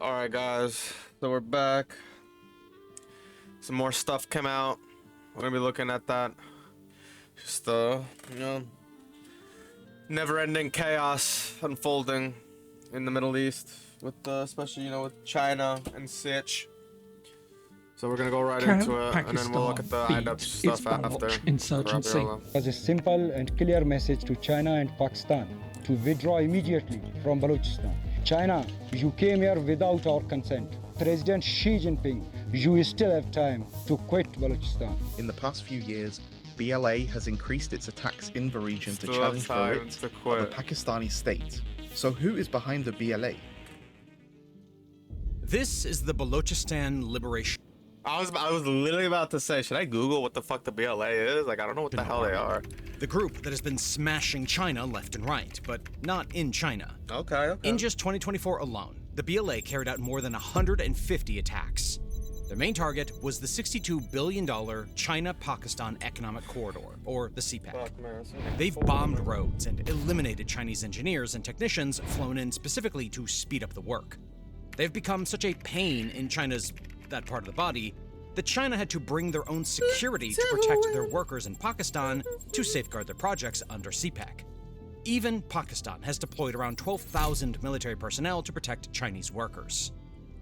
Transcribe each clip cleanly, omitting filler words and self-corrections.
All right, guys. So we're back. Some more stuff came out. We're gonna be looking at that. Just you know, never-ending chaos unfolding in the Middle East, with especially with China and such. So we're gonna go right into it, and then we'll look at the IDUP stuff after. Insurgency was a simple and clear message to China and Pakistan to withdraw immediately from Baluchistan. China, you came here without our consent. President Xi Jinping, you still have time to quit Baluchistan. In the past few years, BLA has increased its attacks in the region to Still challenge the time writ to of the quit. Pakistani state. So who is behind the BLA? This is the Baluchistan Liberation I was literally about to say, should I Google what the fuck the BLA is? Like, I don't know what the hell they are. the group that has been smashing China left and right, but not in China. Okay. In just 2024 alone, the BLA carried out more than 150 attacks. Their main target was the $62 billion China-Pakistan Economic Corridor, or the CPEC. Fuck, man. They've bombed roads and eliminated Chinese engineers and technicians flown in specifically to speed up the work. They've become such a pain in China's that part of the body that China had to bring their own security to protect their workers in Pakistan to safeguard their projects under CPEC. Even Pakistan has deployed around 12,000 military personnel to protect Chinese workers.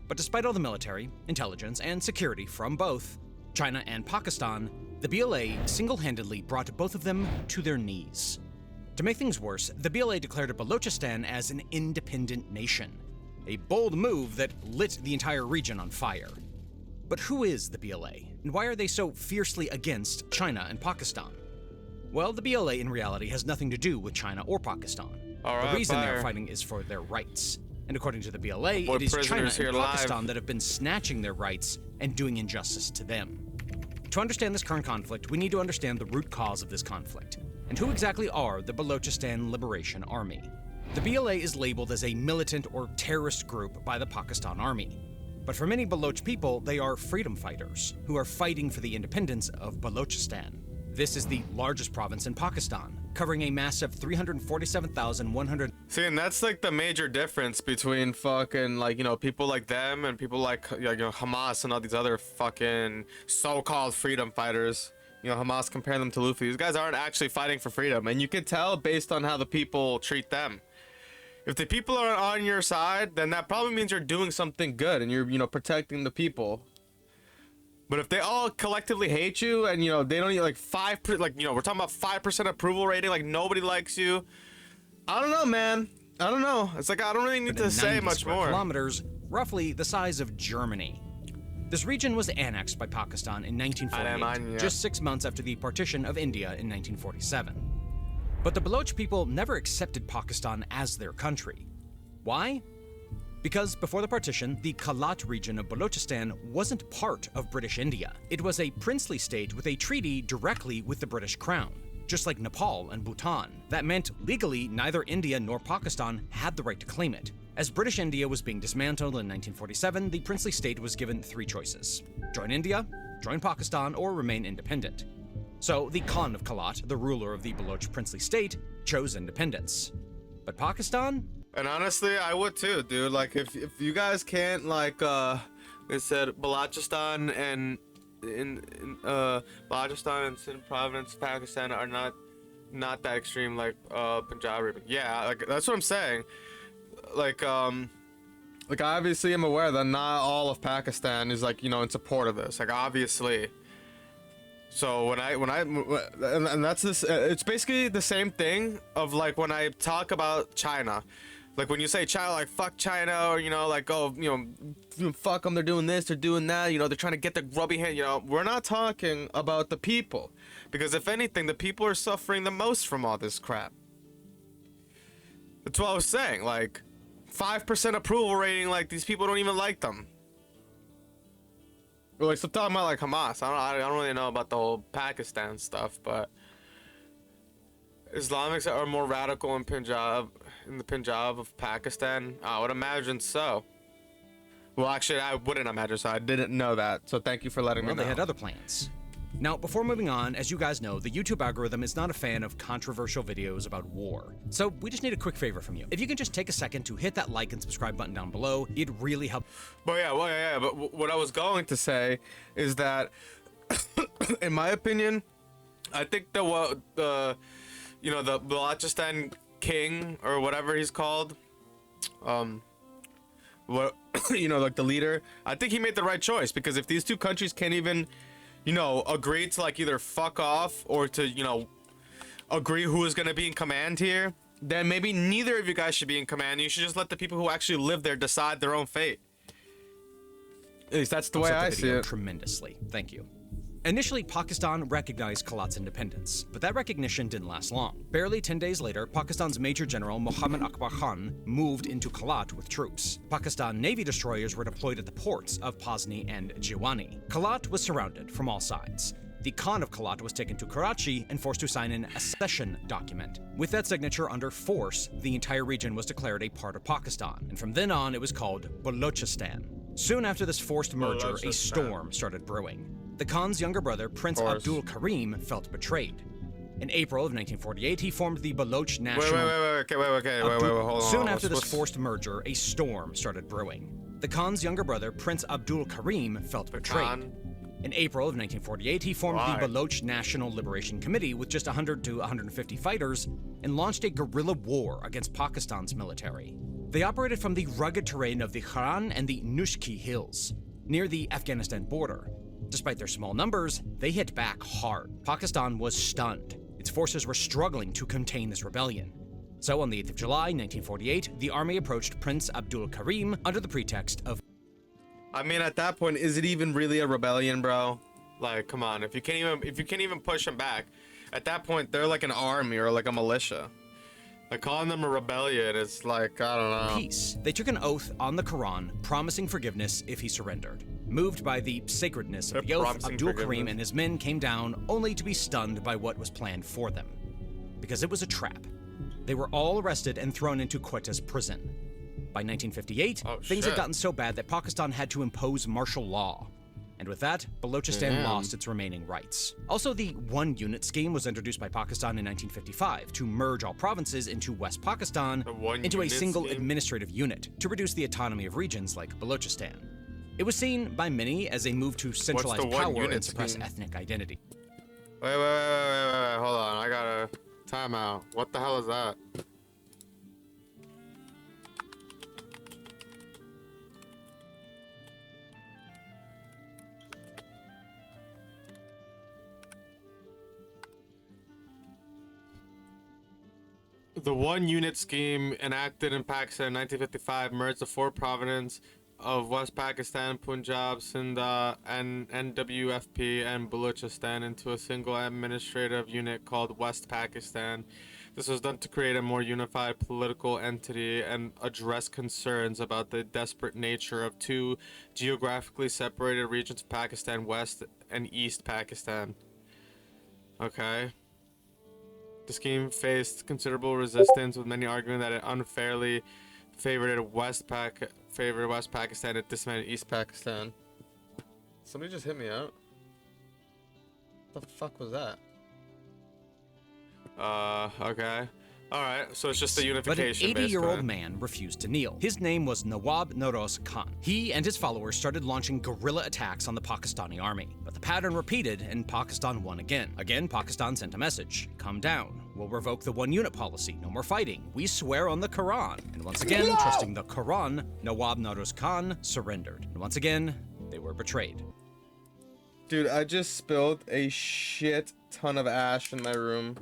But despite all the military, intelligence, and security from both China and Pakistan, the BLA single-handedly brought both of them to their knees. To make things worse, the BLA declared Baluchistan as an independent nation, a bold move that lit the entire region on fire. But who is the BLA, and why are they so fiercely against China and Pakistan? Well, the BLA in reality has nothing to do with China or Pakistan. The reason they are fighting is for their rights. And according to the BLA, it is China and Pakistan that have been snatching their rights and doing injustice to them. To understand this current conflict, we need to understand the root cause of this conflict, and who exactly are the Baluchistan Liberation Army. The BLA is labeled as a militant or terrorist group by the Pakistan Army. But for many Baloch people, they are freedom fighters who are fighting for the independence of Baluchistan. This is the largest province in Pakistan, covering a massive 347,100. See, and that's like the major difference between fucking people like them and people like Hamas and all these other fucking so-called freedom fighters. Hamas comparing them to Luffy. These guys aren't actually fighting for freedom, and you can tell based on how the people treat them. If the people are on your side, then that probably means you're doing something good and you're protecting the people. But if they all collectively hate you and they don't like 5%, we're talking about 5% approval rating, like nobody likes you. I don't know, man. I don't know. It's like I don't really need to say much more. Kilometers, roughly the size of Germany. This region was annexed by Pakistan in 1948, just 6 months after the partition of India in 1947. But the Baloch people never accepted Pakistan as their country. Why? Because before the partition, the Kalat region of Baluchistan wasn't part of British India. It was a princely state with a treaty directly with the British Crown, just like Nepal and Bhutan. That meant legally neither India nor Pakistan had the right to claim it. As British India was being dismantled in 1947, the princely state was given 3 choices: join India, join Pakistan, or remain independent. So the Khan of Kalat, the ruler of the Baloch princely state, chose independence. But Pakistan? And honestly, I would too, dude. Like, if you guys can't, they said Baluchistan and Baluchistan and Sindh province, Pakistan are not that extreme, like Punjab. Yeah, like that's what I'm saying. Like obviously, I'm aware that not all of Pakistan is in support of this. Like, obviously. So and that's this. It's basically the same thing of like when I talk about China. Like when you say China, like fuck China, or fuck them, they're doing this, they're doing that, they're trying to get the grubby hand, we're not talking about the people, because if anything, the people are suffering the most from all this crap. That's what I was saying, like 5% approval rating, like these people don't even like them. We're like, stop talking about like Hamas. I don't really know about the whole Pakistan stuff, but Islamics are more radical in the Punjab of Pakistan. I would imagine so. Well, actually, I wouldn't imagine so. I didn't know that. So thank you for letting me know. They had other plans. Now, before moving on, as you guys know, the YouTube algorithm is not a fan of controversial videos about war. So we just need a quick favor from you. If you can just take a second to hit that like and subscribe button down below, it'd really help. But yeah, but what I was going to say is that, in my opinion, I think the Baluchistan king or whatever he's called, what like the leader, I think he made the right choice, because if these two countries can't even, agree to like either fuck off or to, agree who is gonna be in command here, then maybe neither of you guys should be in command. You should just let the people who actually live there decide their own fate. At least that's the way I see it. Tremendously. Thank you. Initially, Pakistan recognized Kalat's independence, but that recognition didn't last long. Barely 10 days later, Pakistan's Major General Muhammad Akbar Khan moved into Kalat with troops. Pakistan Navy destroyers were deployed at the ports of Pasni and Jiwani. Kalat was surrounded from all sides. The Khan of Kalat was taken to Karachi and forced to sign an accession document. With that signature under force, the entire region was declared a part of Pakistan, and from then on it was called Baluchistan. Soon after this forced merger, a storm started brewing. The Khan's younger brother, Prince Abdul Karim, felt betrayed. In April of 1948, he formed the Baloch National... Wait, hold on. Soon after this forced merger, a storm started brewing. The Khan's younger brother, Prince Abdul Karim, felt betrayed. In April of 1948, he formed the Baloch National Liberation Committee with just 100 to 150 fighters and launched a guerrilla war against Pakistan's military. They operated from the rugged terrain of the Haran and the Nushki Hills, near the Afghanistan border. Despite their small numbers, they hit back hard. Pakistan was stunned. Its forces were struggling to contain this rebellion. So on the 8th of July, 1948, the army approached Prince Abdul Karim under the pretext of... I mean, at that point, is it even really a rebellion, bro? Like, come on, if you can't even push them back, at that point, they're like an army or like a militia. Like, calling them a rebellion is like, I don't know. Peace. They took an oath on the Quran, promising forgiveness if he surrendered. Moved by the sacredness of the oath, Abdul Karim and his men came down, only to be stunned by what was planned for them. Because it was a trap. They were all arrested and thrown into Quetta's prison. By 1958, things had gotten so bad that Pakistan had to impose martial law. And with that, Balochistan lost its remaining rights. Also, the one-unit scheme was introduced by Pakistan in 1955 to merge all provinces into West Pakistan into a single administrative unit to reduce the autonomy of regions like Balochistan. It was seen by many as a move to centralize power and suppress ethnic identity. Wait, hold on, I gotta time out. What the hell is that? The one-unit scheme enacted in Pakistan in 1955 merged the four provinces of West Pakistan, Punjab, Sindh, and NWFP and Baluchistan into a single administrative unit called West Pakistan. This was done to create a more unified political entity and address concerns about the desperate nature of two geographically separated regions of Pakistan, West and East Pakistan. Okay. The scheme faced considerable resistance, with many arguing that it unfairly favored West Pakistan and dismantled East Pakistan. Somebody just hit me out. What the fuck was that? Okay. Alright, so it's just a unification. But an 80-year-old man refused to kneel. His name was Nawab Naroz Khan. He and his followers started launching guerrilla attacks on the Pakistani army. But the pattern repeated, and Pakistan won again. Again, Pakistan sent a message. Come down. We'll revoke the one-unit policy. No more fighting. We swear on the Quran. And once again, trusting the Quran, Nawab Naroz Khan surrendered. And once again, they were betrayed. Dude, I just spilled a shit ton of ash in my room.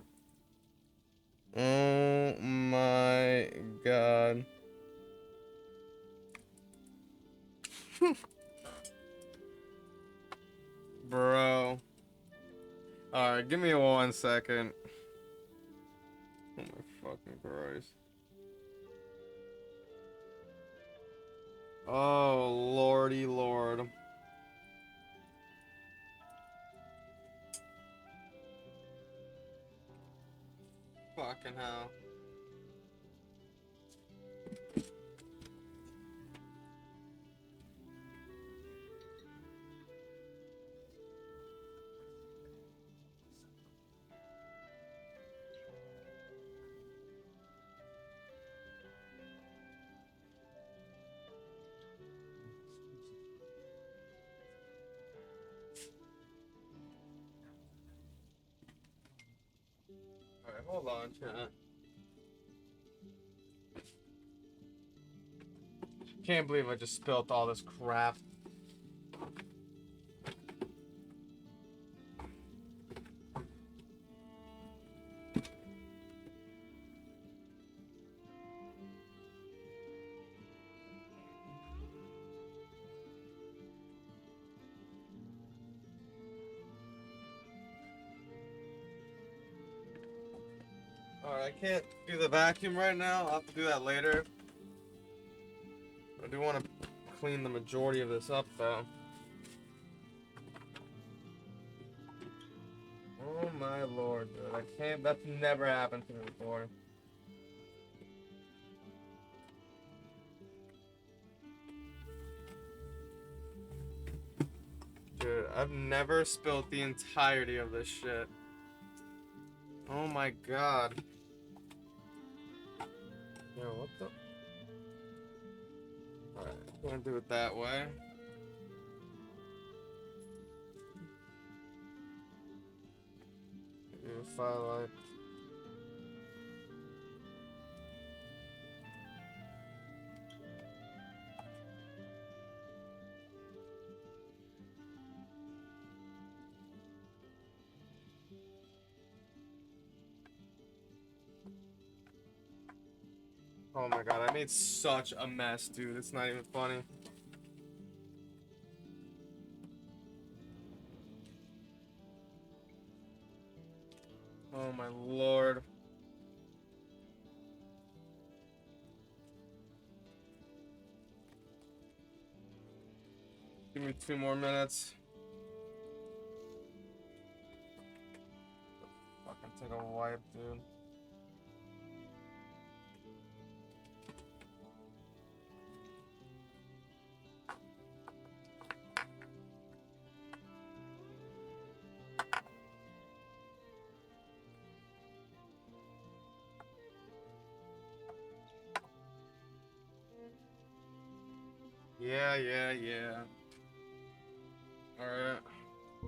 Oh my god. Bro. Alright, give me 1 second. Oh my fucking Christ. Oh lordy lord. Fucking hell. Hold on, chat. Can't believe I just spilt all this crap. Alright, I can't do the vacuum right now. I'll have to do that later. I do want to clean the majority of this up, though. Oh my lord, dude. I can't. That's never happened to me before. Dude, I've never spilled the entirety of this shit. Oh my god. Yo, what the? Alright, I'm gonna do it that way. If I like. Oh my god, I made such a mess, dude. It's not even funny. Oh my lord. Give me 2 more minutes. Fucking take a wipe, dude. Yeah. Alright.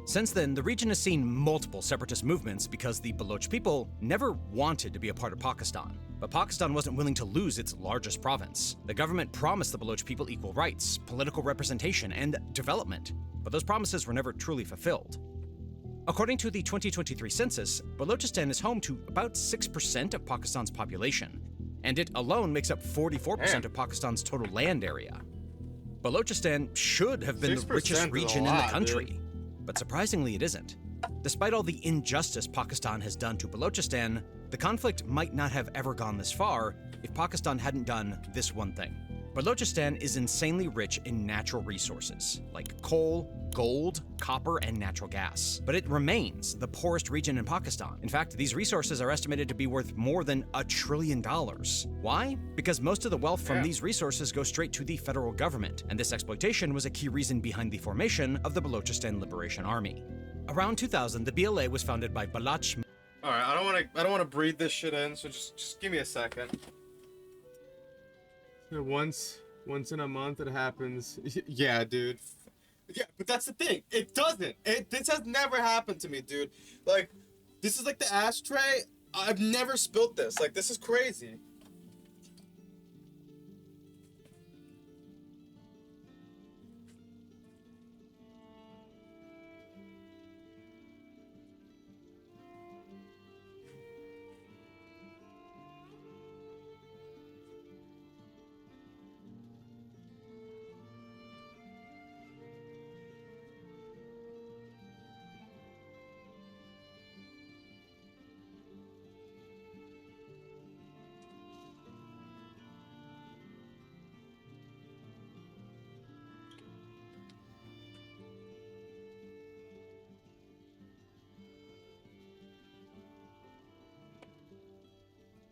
Since then, the region has seen multiple separatist movements because the Baloch people never wanted to be a part of Pakistan. But Pakistan wasn't willing to lose its largest province. The government promised the Baloch people equal rights, political representation, and development, but those promises were never truly fulfilled. According to the 2023 census, Baluchistan is home to about 6% of Pakistan's population, and it alone makes up 44% of Pakistan's total land area. Balochistan should have been the 6% richest is a region in the lot, country, dude. but surprisingly it isn't. Despite all the injustice Pakistan has done to Balochistan, the conflict might not have ever gone this far if Pakistan hadn't done this one thing. Balochistan is insanely rich in natural resources, like coal, gold, copper, and natural gas. But it remains the poorest region in Pakistan. In fact, these resources are estimated to be worth more than $1 trillion. Why? Because most of the wealth from these resources go straight to the federal government, and this exploitation was a key reason behind the formation of the Balochistan Liberation Army. Around 2000, the BLA was founded by Balach. Alright, I don't wanna breathe this shit in, so just give me a second. Once in a month it happens. Yeah, dude. Yeah, but that's the thing. It doesn't. This has never happened to me, dude. Like, this is like the ashtray. I've never spilt this. Like, this is crazy.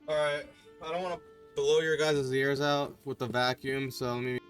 Alright, I don't want to blow your guys' ears out with the vacuum, so let me...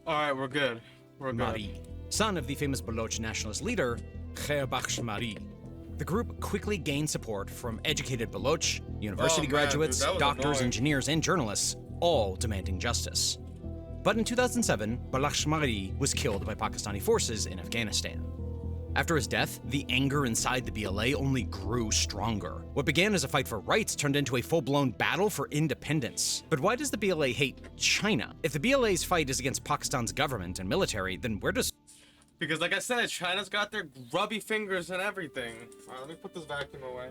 All right, we're good. We're good. Mari, son of the famous Baloch nationalist leader, Khair Mari. The group quickly gained support from educated Baloch, university Oh, man, graduates, dude, that was doctors, annoying. engineers, and journalists, all demanding justice. But in 2007, Baluchistan was killed by Pakistani forces in Afghanistan. After his death, the anger inside the BLA only grew stronger. What began as a fight for rights turned into a full-blown battle for independence. But why does the BLA hate China? If the BLA's fight is against Pakistan's government and military, then where does Because like I said, China's got their grubby fingers and everything. All right, let me put this vacuum away.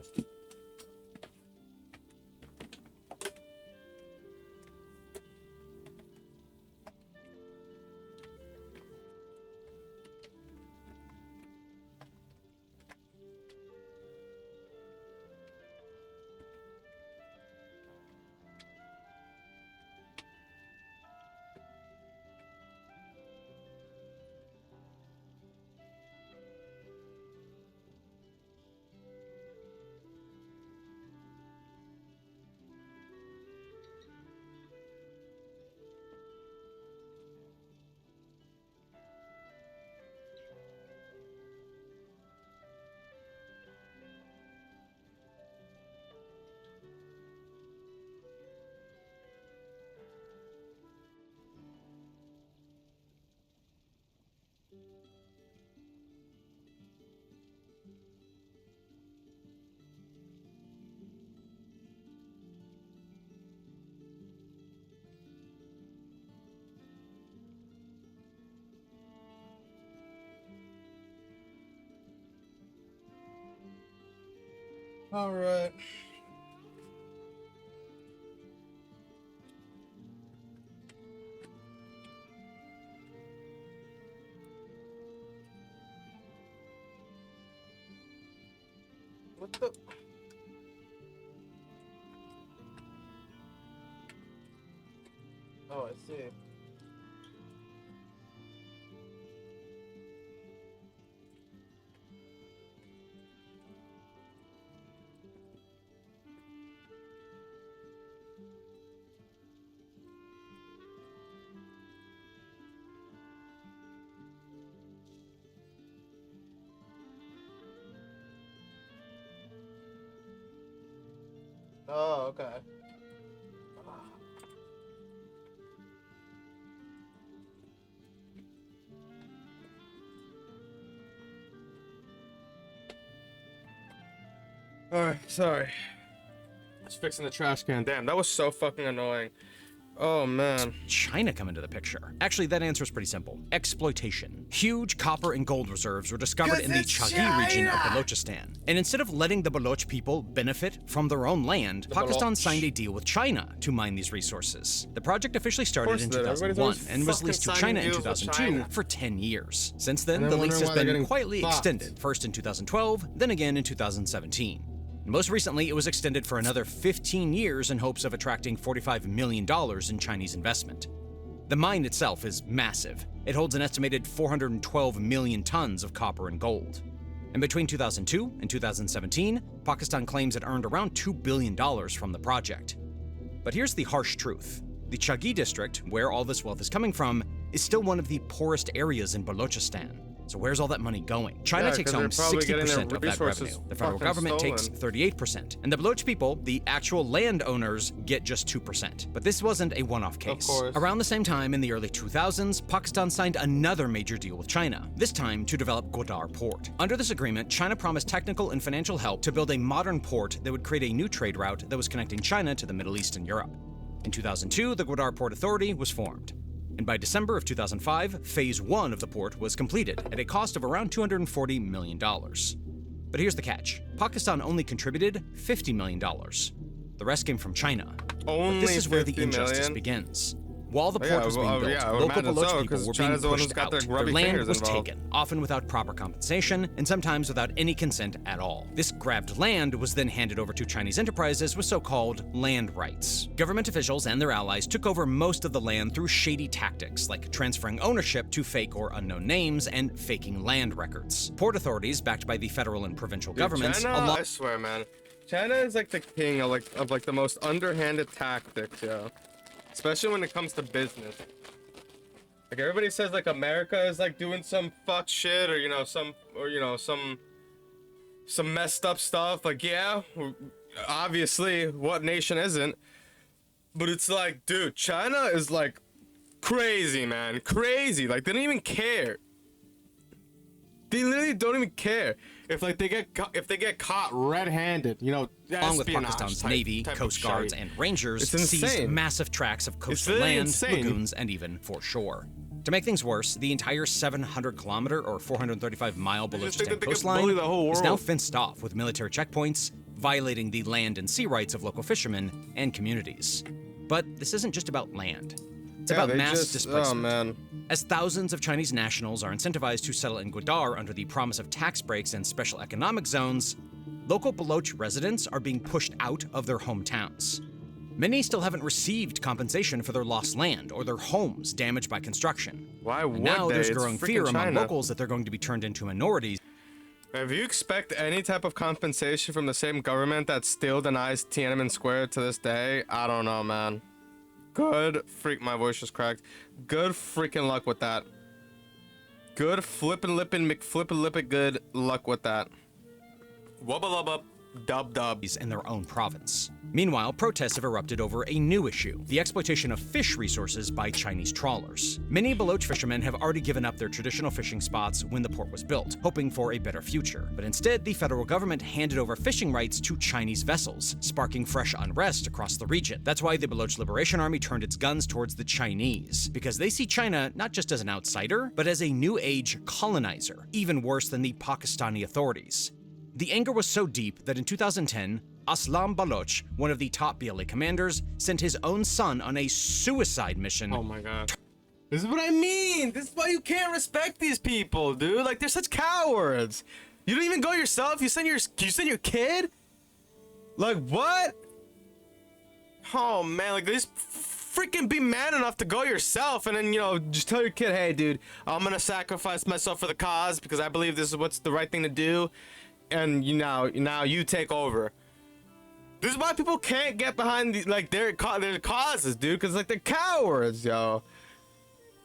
All right. What the? Oh, I see. Oh, okay. Alright, sorry. Just fixing the trash can. Damn, that was so fucking annoying. Oh, man. China come into the picture? Actually, that answer is pretty simple. Exploitation. Huge copper and gold reserves were discovered in the Chagi region of Baluchistan. And instead of letting the Baloch people benefit from their own land, Pakistan Baloch. signed a deal with China to mine these resources. The project officially started in it did. Everybody's 2001 always and was fucking leased to signing China in deals with 2002 China. for 10 years. Since then, And the then lease has wondering why they're been getting quietly fucked. extended, first in 2012, then again in 2017. Most recently, it was extended for another 15 years in hopes of attracting $45 million in Chinese investment. The mine itself is massive. It holds an estimated 412 million tons of copper and gold. And between 2002 and 2017, Pakistan claims it earned around $2 billion from the project. But here's the harsh truth. The Chagi district, where all this wealth is coming from, is still one of the poorest areas in Balochistan. So where's all that money going? China Yeah, takes 'cause home they're probably getting 60% their of that resources revenue. The federal fucking government takes stolen. 38%. And the Baloch people, the actual landowners, get just 2%. But this wasn't a one-off case. course. Around the same time, in the early 2000s, Pakistan signed another major deal with China, this time to develop Gwadar Port. Under this agreement, China promised technical and financial help to build a modern port that would create a new trade route that was connecting China to the Middle East and Europe. In 2002, the Gwadar Port Authority was formed. And by December of 2005, Phase 1 of the port was completed at a cost of around $240 million. But here's the catch. Pakistan only contributed $50 million. The rest came from China. Only But this is where the 50 injustice million? begins. While the Oh, port yeah, was being well, built, yeah, I would local imagine Baloch so, people 'cause were being China's the one who's pushed got out. their Their grubby land fingers was involved. taken, often without proper compensation, and sometimes without any consent at all. This grabbed land was then handed over to Chinese enterprises with so-called land rights. Government officials and their allies took over most of the land through shady tactics, like transferring ownership to fake or unknown names and faking land records. Port authorities, backed by the federal and provincial governments, China, along I swear, man. China is like the king of like the most underhanded tactics, yo. Especially when it comes to business. Like everybody says like America is like doing some fuck shit or some messed up stuff. Like yeah, obviously what nation isn't? But it's like, dude, China is like crazy, man. Crazy. Like they don't even care. They literally don't even care if like they get caught red-handed, along with Pakistan's Navy, Coast Guards, and Rangers, seized massive tracts of coastal land, lagoons, and even foreshore. To make things worse, the entire 700-kilometer or 435-mile Baluchistan coastline is now fenced off with military checkpoints, violating the land and sea rights of local fishermen and communities. But this isn't just about land. It's about mass displacement. Oh, man. As thousands of Chinese nationals are incentivized to settle in Gwadar under the promise of tax breaks and special economic zones, local Baloch residents are being pushed out of their hometowns. Many still haven't received compensation for their lost land or their homes damaged by construction. Why would now they? there's It's growing freaking fear among China. locals that they're going to be turned into minorities. If you expect any type of compensation from the same government that still denies Tiananmen Square to this day, I don't know, man. My voice just cracked. Good freaking luck with that. Good flippin' lippin' good luck with that. Wubba lubba, dub dub. In their own province. Meanwhile, protests have erupted over a new issue, the exploitation of fish resources by Chinese trawlers. Many Baloch fishermen have already given up their traditional fishing spots when the port was built, hoping for a better future. But instead, the federal government handed over fishing rights to Chinese vessels, sparking fresh unrest across the region. That's why the Baloch Liberation Army turned its guns towards the Chinese, because they see China not just as an outsider, but as a new age colonizer, even worse than the Pakistani authorities. The anger was so deep that in 2010, Aslam Baloch, one of the top BLA commanders, sent his own son on a suicide mission. Oh my god. This is what I mean. This is why you can't respect these people, dude. Like they're such cowards. You don't even go yourself. You send your kid? Like what? Oh man, like just freaking be man enough to go yourself and then, just tell your kid, hey dude, I'm gonna sacrifice myself for the cause because I believe this is what's the right thing to do. And now you take over. This is why people can't get behind their causes, dude. Cause like they're cowards, yo.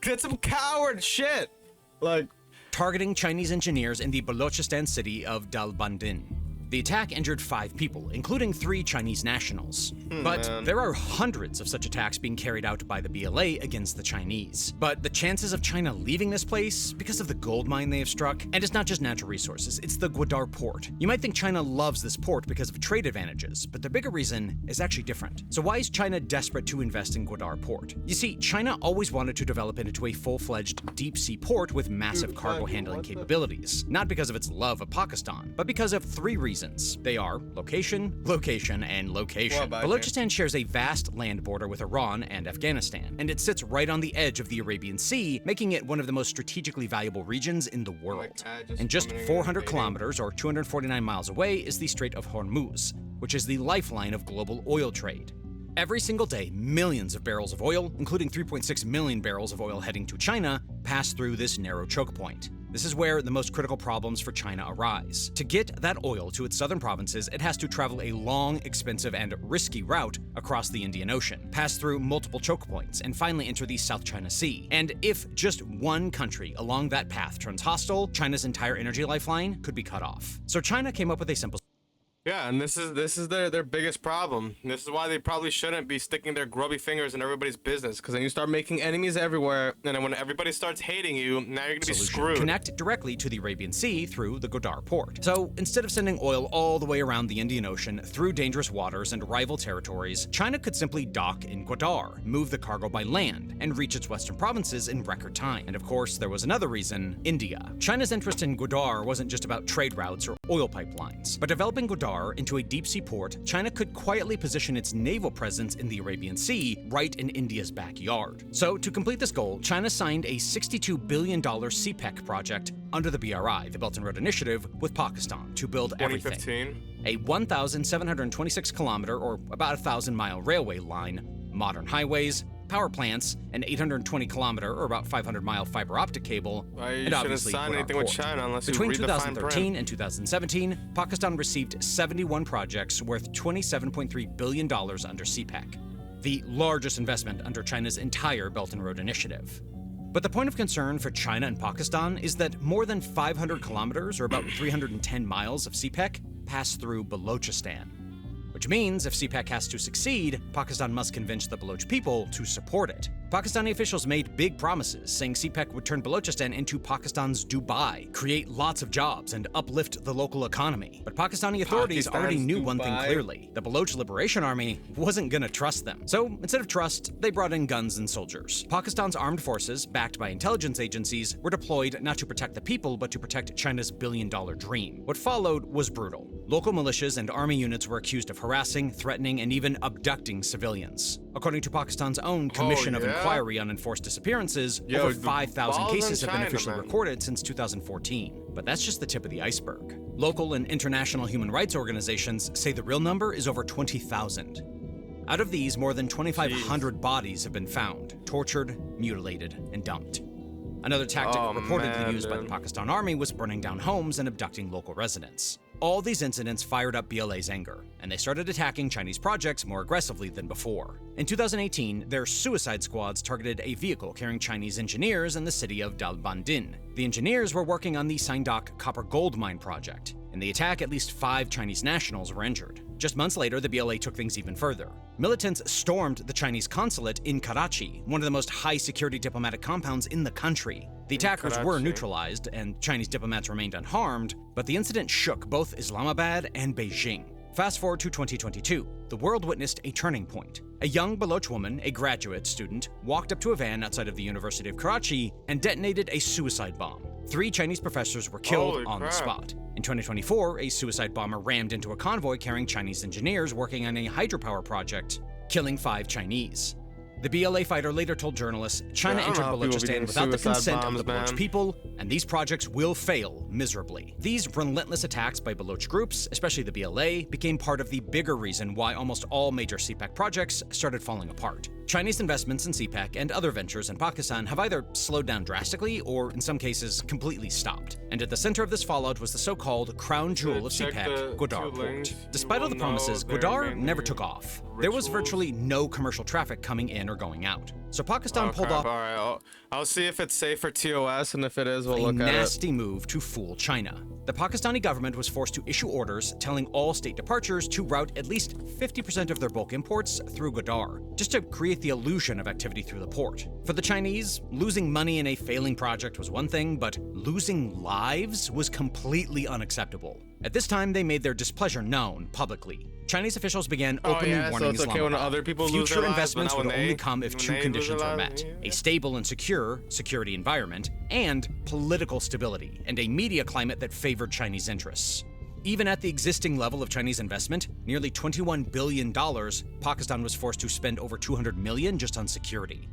That's some coward shit. Like targeting Chinese engineers in the Baluchistan city of Dalbandin. The attack injured 5 people, including 3 Chinese nationals. But there are hundreds of such attacks being carried out by the BLA against the Chinese. But the chances of China leaving this place, because of the gold mine they have struck, and it's not just natural resources, it's the Gwadar port. You might think China loves this port because of trade advantages, but the bigger reason is actually different. So why is China desperate to invest in Gwadar port? You see, China always wanted to develop it into a full-fledged deep-sea port with massive cargo handling capabilities. Not because of its love of Pakistan, but because of 3 reasons. They are location, location, and location. Baluchistan shares a vast land border with Iran and Afghanistan, and it sits right on the edge of the Arabian Sea, making it one of the most strategically valuable regions in the world. And just 400 kilometers or 249 miles away is the Strait of Hormuz, which is the lifeline of global oil trade. Every single day, millions of barrels of oil, including 3.6 million barrels of oil heading to China, pass through this narrow choke point. This is where the most critical problems for China arise. To get that oil to its southern provinces, it has to travel a long, expensive, and risky route across the Indian Ocean, pass through multiple choke points, and finally enter the South China Sea. And if just one country along that path turns hostile, China's entire energy lifeline could be cut off. So China came up with a simple yeah, and this is their biggest problem. This is why they probably shouldn't be sticking their grubby fingers in everybody's business. Because then you start making enemies everywhere, and then when everybody starts hating you, now you're gonna be screwed. Connect directly to the Arabian Sea through the Gwadar port. So instead of sending oil all the way around the Indian Ocean through dangerous waters and rival territories, China could simply dock in Gwadar, move the cargo by land, and reach its western provinces in record time. And of course, there was another reason: India. China's interest in Gwadar wasn't just about trade routes or oil pipelines, but developing Gwadar into a deep-sea port, China could quietly position its naval presence in the Arabian Sea right in India's backyard. So to complete this goal, China signed a $62 billion CPEC project under the BRI, the Belt and Road Initiative, with Pakistan to build everything. 2015. A 1,726-kilometer or about 1,000-mile railway line, modern highways, power plants, an 820-kilometer or about 500-mile fiber optic cable, and obviously sign anything with China unless between you read the fine 2013 print. and 2017, Pakistan received 71 projects worth $27.3 billion under CPEC, the largest investment under China's entire Belt and Road Initiative. But the point of concern for China and Pakistan is that more than 500 kilometers, or about 310 miles of CPEC, pass through Baluchistan. Which means if CPEC has to succeed, Pakistan must convince the Baloch people to support it. Pakistani officials made big promises, saying CPEC would turn Balochistan into Pakistan's Dubai, create lots of jobs, and uplift the local economy. But Pakistani authorities already knew one thing clearly. The Baloch Liberation Army wasn't gonna trust them. So instead of trust, they brought in guns and soldiers. Pakistan's armed forces, backed by intelligence agencies, were deployed not to protect the people, but to protect China's billion-dollar dream. What followed was brutal. Local militias and army units were accused of harassing, threatening, and even abducting civilians. According to Pakistan's own Commission of Inquiry on Enforced Disappearances, over 5,000 cases have been officially recorded since 2014. But that's just the tip of the iceberg. Local and international human rights organizations say the real number is over 20,000. Out of these, more than 2,500 bodies have been found, tortured, mutilated, and dumped. Another tactic reportedly used by the Pakistan Army was burning down homes and abducting local residents. All these incidents fired up BLA's anger, and they started attacking Chinese projects more aggressively than before. In 2018, their suicide squads targeted a vehicle carrying Chinese engineers in the city of Dalbandin. The engineers were working on the Sindak copper gold mine project. In the attack, at least 5 Chinese nationals were injured. Just months later, the BLA took things even further. Militants stormed the Chinese consulate in Karachi, one of the most high-security diplomatic compounds in the country. The attackers were neutralized, and Chinese diplomats remained unharmed, but the incident shook both Islamabad and Beijing. Fast forward to 2022, the world witnessed a turning point. A young Baloch woman, a graduate student, walked up to a van outside of the University of Karachi and detonated a suicide bomb. 3 Chinese professors were killed on the spot. In 2024, a suicide bomber rammed into a convoy carrying Chinese engineers working on a hydropower project, killing 5 Chinese. The BLA fighter later told journalists, China entered Balochistan without the consent of the Baloch people, and these projects will fail miserably. These relentless attacks by Baloch groups, especially the BLA, became part of the bigger reason why almost all major CPEC projects started falling apart. Chinese investments in CPEC and other ventures in Pakistan have either slowed down drastically or, in some cases, completely stopped. And at the center of this fallout was the so-called crown jewel of CPEC, Gwadar port. Despite all the promises, Gwadar never took off. There was virtually no commercial traffic coming in or going out. So Pakistan pulled off I'll see if it's safe for TOS, and if it is, we'll look at it. A nasty move to fool China. The Pakistani government was forced to issue orders telling all state departures to route at least 50% of their bulk imports through Gwadar, just to create the illusion of activity through the port. For the Chinese, losing money in a failing project was one thing, but losing lives was completely unacceptable. At this time, they made their displeasure known publicly. Chinese officials began openly warning Islamabad. Future investments would only come if 2 conditions were met: a stable and secure security environment, and political stability, and a media climate that favored Chinese interests. Even at the existing level of Chinese investment, nearly $21 billion, Pakistan was forced to spend over $200 million just on security.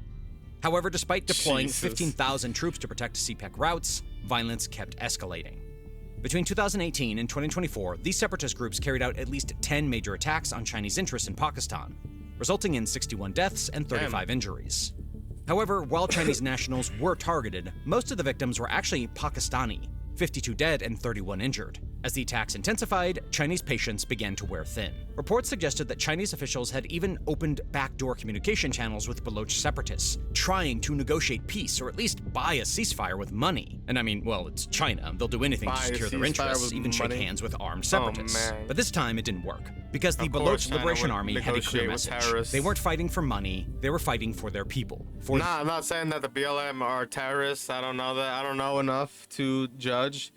However, despite deploying 15,000 troops to protect CPEC routes, violence kept escalating. Between 2018 and 2024, these separatist groups carried out at least 10 major attacks on Chinese interests in Pakistan, resulting in 61 deaths and 35 injuries. However, while Chinese nationals were targeted, most of the victims were actually Pakistani, 52 dead and 31 injured. As the attacks intensified, Chinese patience began to wear thin. Reports suggested that Chinese officials had even opened backdoor communication channels with Baloch separatists, trying to negotiate peace or at least buy a ceasefire with money. And I mean, well, it's China. They'll do anything to secure their interests, even shake hands with armed separatists. But this time it didn't work, because the Baloch Liberation Army had a clear message. They weren't fighting for money, they were fighting for their people. I'm not saying that the BLM are terrorists. I don't know that. I don't know enough to judge.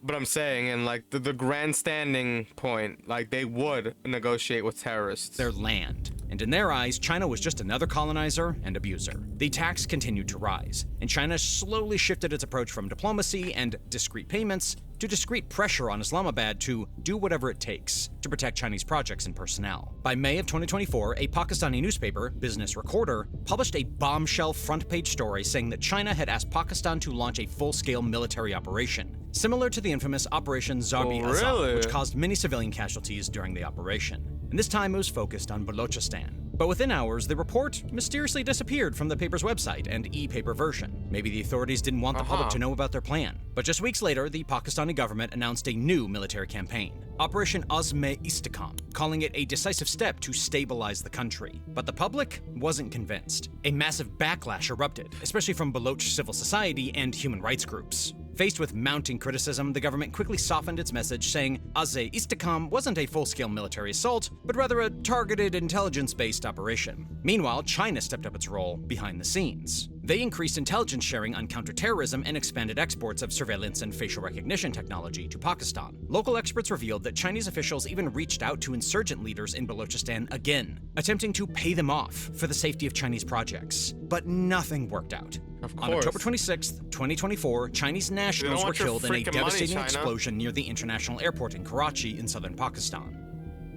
But I'm saying, in like the grandstanding point, like they would negotiate with terrorists. Their land. And in their eyes, China was just another colonizer and abuser. The attacks continued to rise, and China slowly shifted its approach from diplomacy and discreet payments to discreet pressure on Islamabad to do whatever it takes to protect Chinese projects and personnel. By May of 2024, a Pakistani newspaper, Business Recorder, published a bombshell front-page story saying that China had asked Pakistan to launch a full-scale military operation, similar to the infamous Operation Zarbi Azab, which caused many civilian casualties during the operation. And this time it was focused on Balochistan. But within hours, the report mysteriously disappeared from the paper's website and e-paper version. Maybe the authorities didn't want the public to know about their plan. But just weeks later, the Pakistani government announced a new military campaign, Operation Azm-e-Istikam, calling it a decisive step to stabilize the country. But the public wasn't convinced. A massive backlash erupted, especially from Baloch civil society and human rights groups. Faced with mounting criticism, the government quickly softened its message, saying Azm-e-Istikam wasn't a full-scale military assault, but rather a targeted intelligence-based operation. Meanwhile, China stepped up its role behind the scenes. They increased intelligence sharing on counterterrorism and expanded exports of surveillance and facial recognition technology to Pakistan. Local experts revealed that Chinese officials even reached out to insurgent leaders in Baluchistan again, attempting to pay them off for the safety of Chinese projects. But nothing worked out. On October 26, 2024, Chinese nationals were killed in a devastating explosion near the international airport in Karachi in southern Pakistan.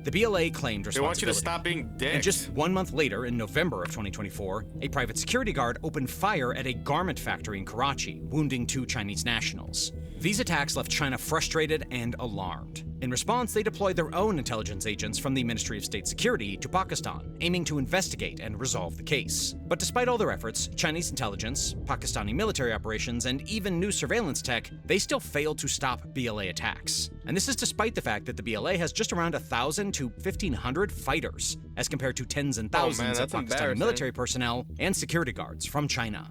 The BLA claimed responsibility. They want you to stop being dicks. And just 1 month later, in November of 2024, a private security guard opened fire at a garment factory in Karachi, wounding 2 Chinese nationals. These attacks left China frustrated and alarmed. In response, they deployed their own intelligence agents from the Ministry of State Security to Pakistan, aiming to investigate and resolve the case. But despite all their efforts, Chinese intelligence, Pakistani military operations, and even new surveillance tech, they still failed to stop BLA attacks. And this is despite the fact that the BLA has just around 1,000 to 1,500 fighters, as compared to tens and thousands of Pakistani military personnel and security guards from China.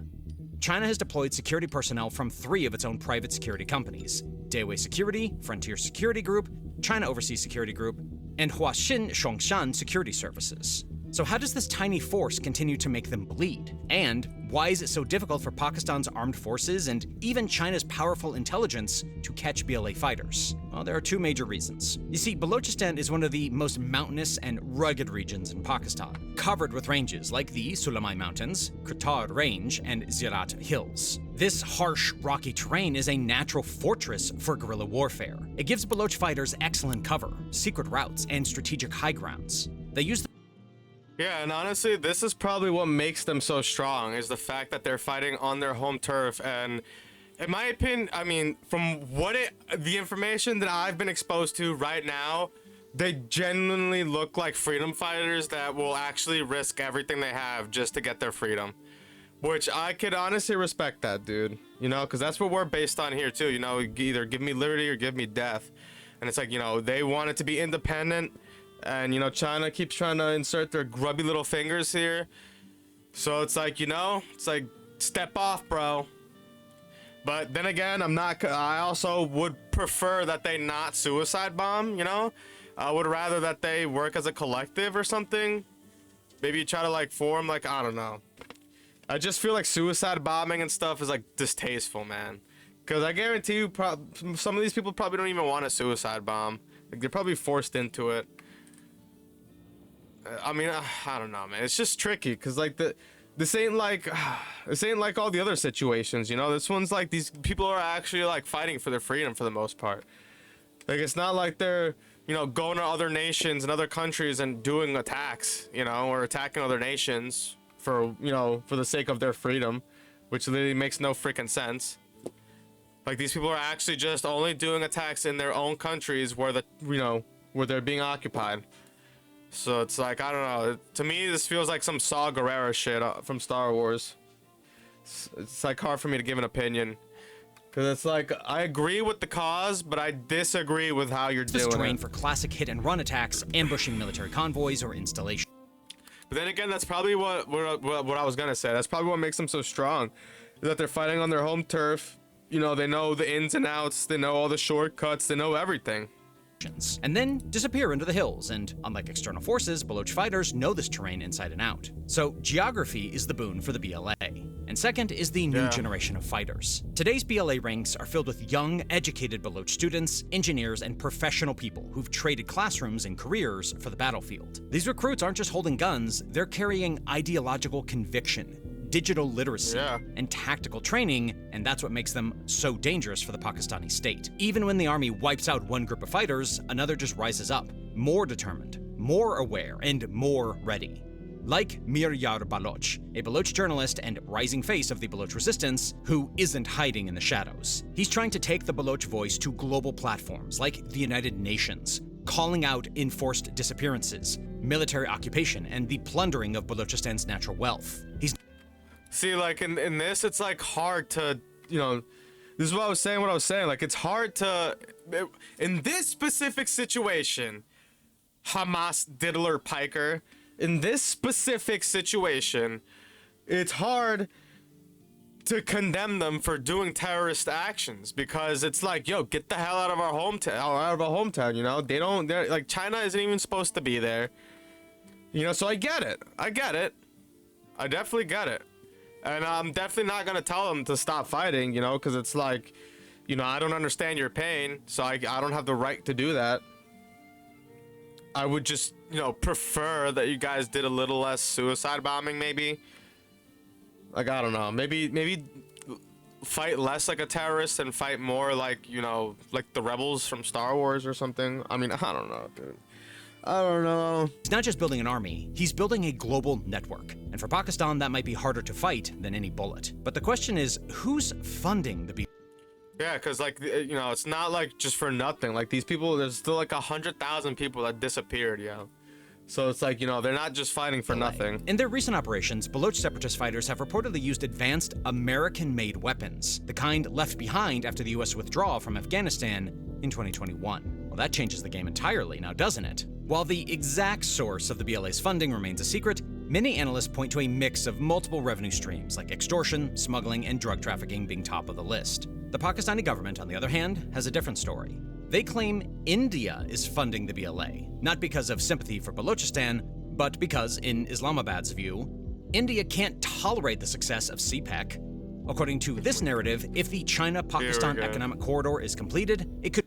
China has deployed security personnel from 3 of its own private security companies: Daewei Security, Frontier Security Group, China Overseas Security Group, and Huaxin Zhongshan Security Services. So how does this tiny force continue to make them bleed? And why is it so difficult for Pakistan's armed forces and even China's powerful intelligence to catch BLA fighters? Well, there are 2 major reasons. You see, Baluchistan is one of the most mountainous and rugged regions in Pakistan, covered with ranges like the Sulamai Mountains, Qatar Range, and Zirat Hills. This harsh, rocky terrain is a natural fortress for guerrilla warfare. It gives Baloch fighters excellent cover, secret routes, and strategic high grounds. They use Yeah, and honestly, this is probably what makes them so strong, is the fact that they're fighting on their home turf. And in my opinion, I mean, from the information that I've been exposed to right now, they genuinely look like freedom fighters that will actually risk everything they have just to get their freedom. Which I could honestly respect that, dude. You know, because that's what we're based on here too. You know, either give me liberty or give me death. And it's like, you know, they want it to be independent. And, you know, China keeps trying to insert their grubby little fingers here. So it's like, you know, it's like, step off, bro. But then again, I also would prefer that they not suicide bomb, you know? I would rather that they work as a collective or something. Maybe you try to, like, form, like, I don't know. I just feel like suicide bombing and stuff is, like, distasteful, man. Because I guarantee you, some of these people probably don't even want a suicide bomb. Like, they're probably forced into it. I mean, I don't know, man. It's just tricky, cause like this ain't like all the other situations, you know. This one's like these people are actually like fighting for their freedom for the most part. Like it's not like they're, you know, going to other nations and other countries and doing attacks, you know, or attacking other nations for, you know, for the sake of their freedom, which literally makes no freaking sense. Like these people are actually just only doing attacks in their own countries where where they're being occupied. So it's like, I don't know. To me, this feels like some Saw Gerrera shit from Star Wars. It's like hard for me to give an opinion. Because it's like, I agree with the cause, but I disagree with how you're doing it. This terrain for classic hit-and-run attacks, ambushing military convoys, or installations. But then again, that's probably what I was going to say. That's probably what makes them so strong. Is that they're fighting on their home turf. You know, they know the ins and outs. They know all the shortcuts. They know everything. And then disappear into the hills, and unlike external forces, Baloch fighters know this terrain inside and out. So geography is the boon for the BLA. And second is the new generation of fighters. Today's BLA ranks are filled with young, educated Baloch students, engineers, and professional people who've traded classrooms and careers for the battlefield. These recruits aren't just holding guns, they're carrying ideological conviction, digital literacy, and tactical training, and that's what makes them so dangerous for the Pakistani state. Even when the army wipes out one group of fighters, another just rises up, more determined, more aware, and more ready. Like Mir Yar Baloch, a Baloch journalist and rising face of the Baloch resistance, who isn't hiding in the shadows. He's trying to take the Baloch voice to global platforms like the United Nations, calling out enforced disappearances, military occupation, and the plundering of Baluchistan's natural wealth. He's See, like in this, it's like hard to, you know, this is what I was saying. Like, it's hard to, in this specific situation, Hamas diddler piker, in this specific situation, it's hard to condemn them for doing terrorist actions, because it's like, yo, get the hell out of our hometown, you know? They're like, China isn't even supposed to be there, you know? So I get it. I definitely get it. And I'm definitely not gonna tell them to stop fighting, you know, because it's like, you know, I don't understand your pain, so I don't have the right to do that. I would just, you know, prefer that you guys did a little less suicide bombing, maybe. Like, I don't know, maybe fight less like a terrorist and fight more like, you know, like the rebels from Star Wars or something. I mean, I don't know, dude. I don't know. He's not just building an army, he's building a global network. And for Pakistan, that might be harder to fight than any bullet. But the question is, who's funding the BLA? Yeah, because, like, you know, it's not like just for nothing. Like, these people, there's still like 100,000 people that disappeared, yo. So it's like, you know, they're not just fighting for nothing. In their recent operations, Baloch separatist fighters have reportedly used advanced American-made weapons, the kind left behind after the US withdrawal from Afghanistan in 2021. Well, that changes the game entirely now, doesn't it? While the exact source of the BLA's funding remains a secret, many analysts point to a mix of multiple revenue streams, like extortion, smuggling, and drug trafficking being top of the list. The Pakistani government, on the other hand, has a different story. They claim India is funding the BLA, not because of sympathy for Baluchistan, but because, in Islamabad's view, India can't tolerate the success of CPEC. According to this narrative, if the China-Pakistan economic corridor is completed, it could...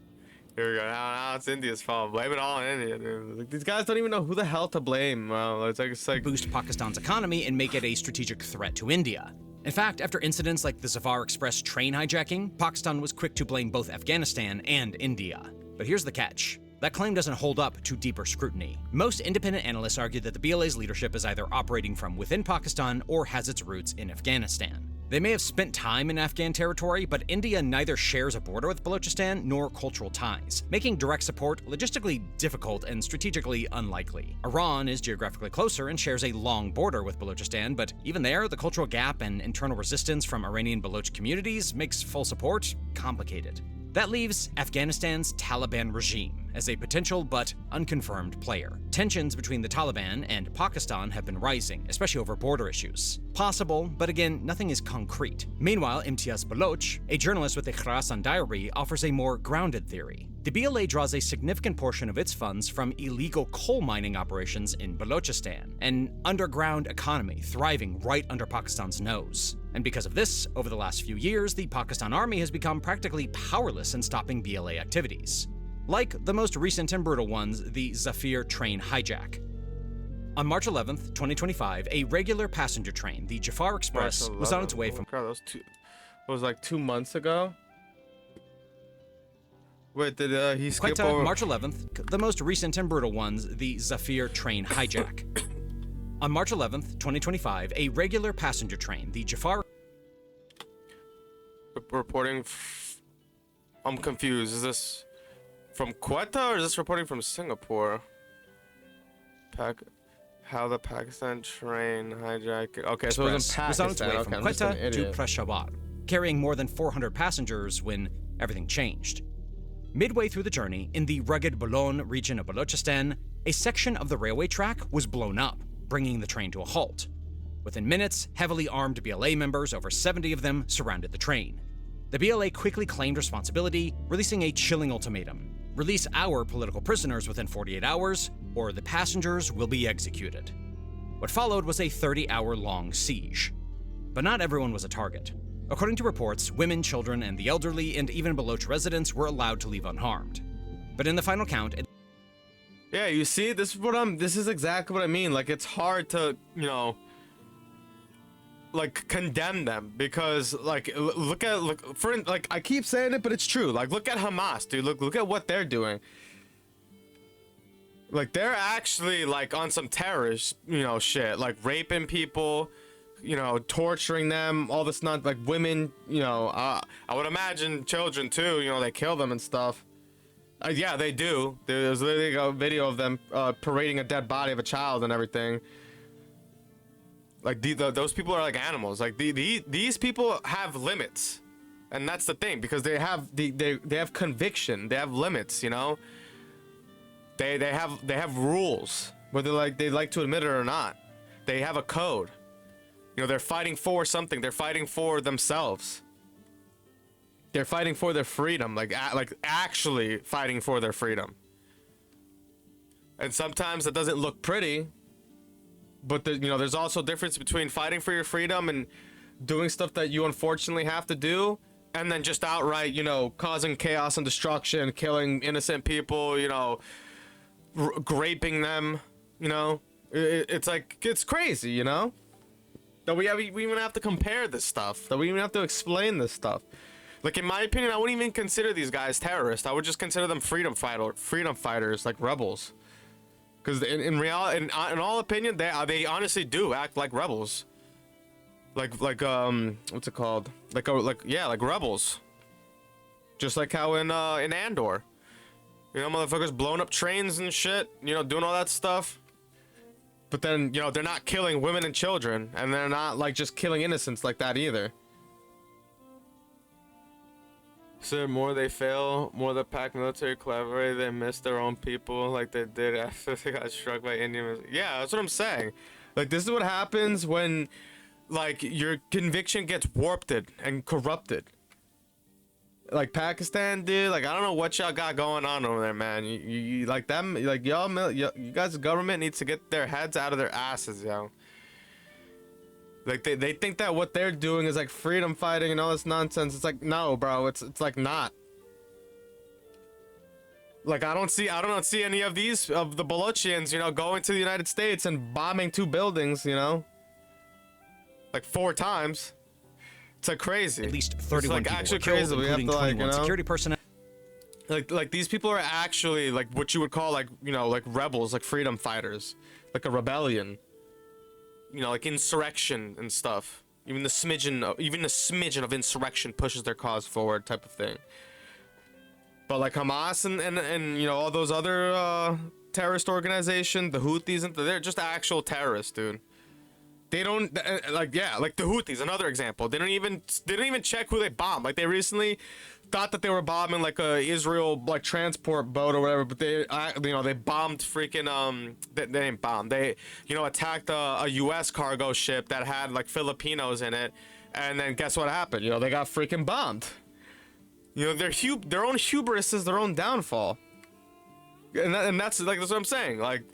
Here we go. Now it's India's fault. Blame it all on India, dude. Like, these guys don't even know who the hell to blame. Well, it's like boost Pakistan's economy and make it a strategic threat to India. In fact, after incidents like the Zafar Express train hijacking, Pakistan was quick to blame both Afghanistan and India. But here's the catch. That claim doesn't hold up to deeper scrutiny. Most independent analysts argue that the BLA's leadership is either operating from within Pakistan or has its roots in Afghanistan. They may have spent time in Afghan territory, but India neither shares a border with Balochistan nor cultural ties, making direct support logistically difficult and strategically unlikely. Iran is geographically closer and shares a long border with Balochistan, but even there, the cultural gap and internal resistance from Iranian Baloch communities makes full support complicated. That leaves Afghanistan's Taliban regime as a potential but unconfirmed player. Tensions between the Taliban and Pakistan have been rising, especially over border issues. Possible, but again, nothing is concrete. Meanwhile, Imtiaz Baloch, a journalist with the Khurasan Diary, offers a more grounded theory. The BLA draws a significant portion of its funds from illegal coal mining operations in Balochistan, an underground economy thriving right under Pakistan's nose. And because of this, over the last few years, the Pakistan army has become practically powerless in stopping BLA activities. Like the most recent and brutal ones, the Zafir train hijack. On March 11th, 2025, a regular passenger train, the Jafar Express, was on its way from... God, that was like 2 months ago? Wait, did he skip Quetta, over? March 11th, the most recent and brutal ones, the Zafir train hijack. On March 11th, 2025, a regular passenger train, the Jafar... Reporting... I'm confused. Is this from Quetta or is this reporting from Singapore? How the Pakistan train hijack... Okay, so it was in Pakistan. Was on its way Okay, from I'm just an Quetta to idiot. Peshawar, carrying more than 400 passengers when everything changed. Midway through the journey, in the rugged Bolon region of Balochistan, a section of the railway track was blown up, bringing the train to a halt. Within minutes, heavily armed BLA members, over 70 of them, surrounded the train. The BLA quickly claimed responsibility, releasing a chilling ultimatum. Release our political prisoners within 48 hours, or the passengers will be executed. What followed was a 30-hour-long siege. But not everyone was a target. According to reports, women, children, and the elderly, and even Baloch residents were allowed to leave unharmed. But in the final count, Yeah, you see, this is exactly what I mean. Like, it's hard to, you know, like, condemn them because, like, look, I keep saying it, but it's true. Like, look at Hamas, dude. Look at what they're doing. Like, they're actually, like, on some terrorist, you know, shit. Like, raping people, you know, torturing them, all this not, like, women, you know, I would imagine children, too, you know, they kill them and stuff. Yeah, they do. There's literally a video of them parading a dead body of a child and everything. Like those people are like animals. Like these people have limits, and that's the thing, because they have they have conviction. They have limits. You know. They have rules, whether they like to admit it or not. They have a code. You know, they're fighting for something. They're fighting for themselves. They're fighting for their freedom, like actually fighting for their freedom. And sometimes it doesn't look pretty, but you know, there's also a difference between fighting for your freedom and doing stuff that you unfortunately have to do, and then just outright, you know, causing chaos and destruction, killing innocent people, you know, raping them, you know. It's like, it's crazy, you know, that we even have to compare this stuff, that we even have to explain this stuff. Like, in my opinion, I wouldn't even consider these guys terrorists. I would just consider them freedom fighters, like rebels. Because in reality, in all opinion, they honestly do act like rebels. Like what's it called? Like rebels. Just like how in Andor, you know, motherfuckers blowing up trains and shit, you know, doing all that stuff. But then, you know, they're not killing women and children, and they're not like just killing innocents like that either. So the more they fail, more the Pac military collaborate, they miss their own people like they did after they got struck by Indian. Yeah, that's what I'm saying. Like, this is what happens when, like, your conviction gets warped and corrupted. Like Pakistan, dude. Like, I don't know what y'all got going on over there, man. You like them, like y'all, you guys' government needs to get their heads out of their asses, yo. Like they think that what they're doing is like freedom fighting and all this nonsense. It's like, no, bro. It's like not. Like, I don't see any of the Baluchians, you know, going to the United States and bombing 2 buildings, you know, like 4 times. It's like crazy. At least 31 people actually were killed, crazy. Including 21 you know? security personnel. Like these people are actually like what you would call like, you know, like rebels, like freedom fighters, like a rebellion. You know, like insurrection and stuff. Even a smidgen of insurrection pushes their cause forward, type of thing. But like Hamas and you know, all those other terrorist organizations, the Houthis, and they're just actual terrorists, dude. They don't like, yeah, like the Houthis, another example. They don't even check who they bombed. Like, they recently thought that they were bombing like a Israel like transport boat or whatever, but they you know, they bombed freaking they didn't bomb. They, you know, attacked a US cargo ship that had like Filipinos in it, and then guess what happened? You know, they got freaking bombed. You know, their own hubris is their own downfall. And that's like, that's what I'm saying. Like,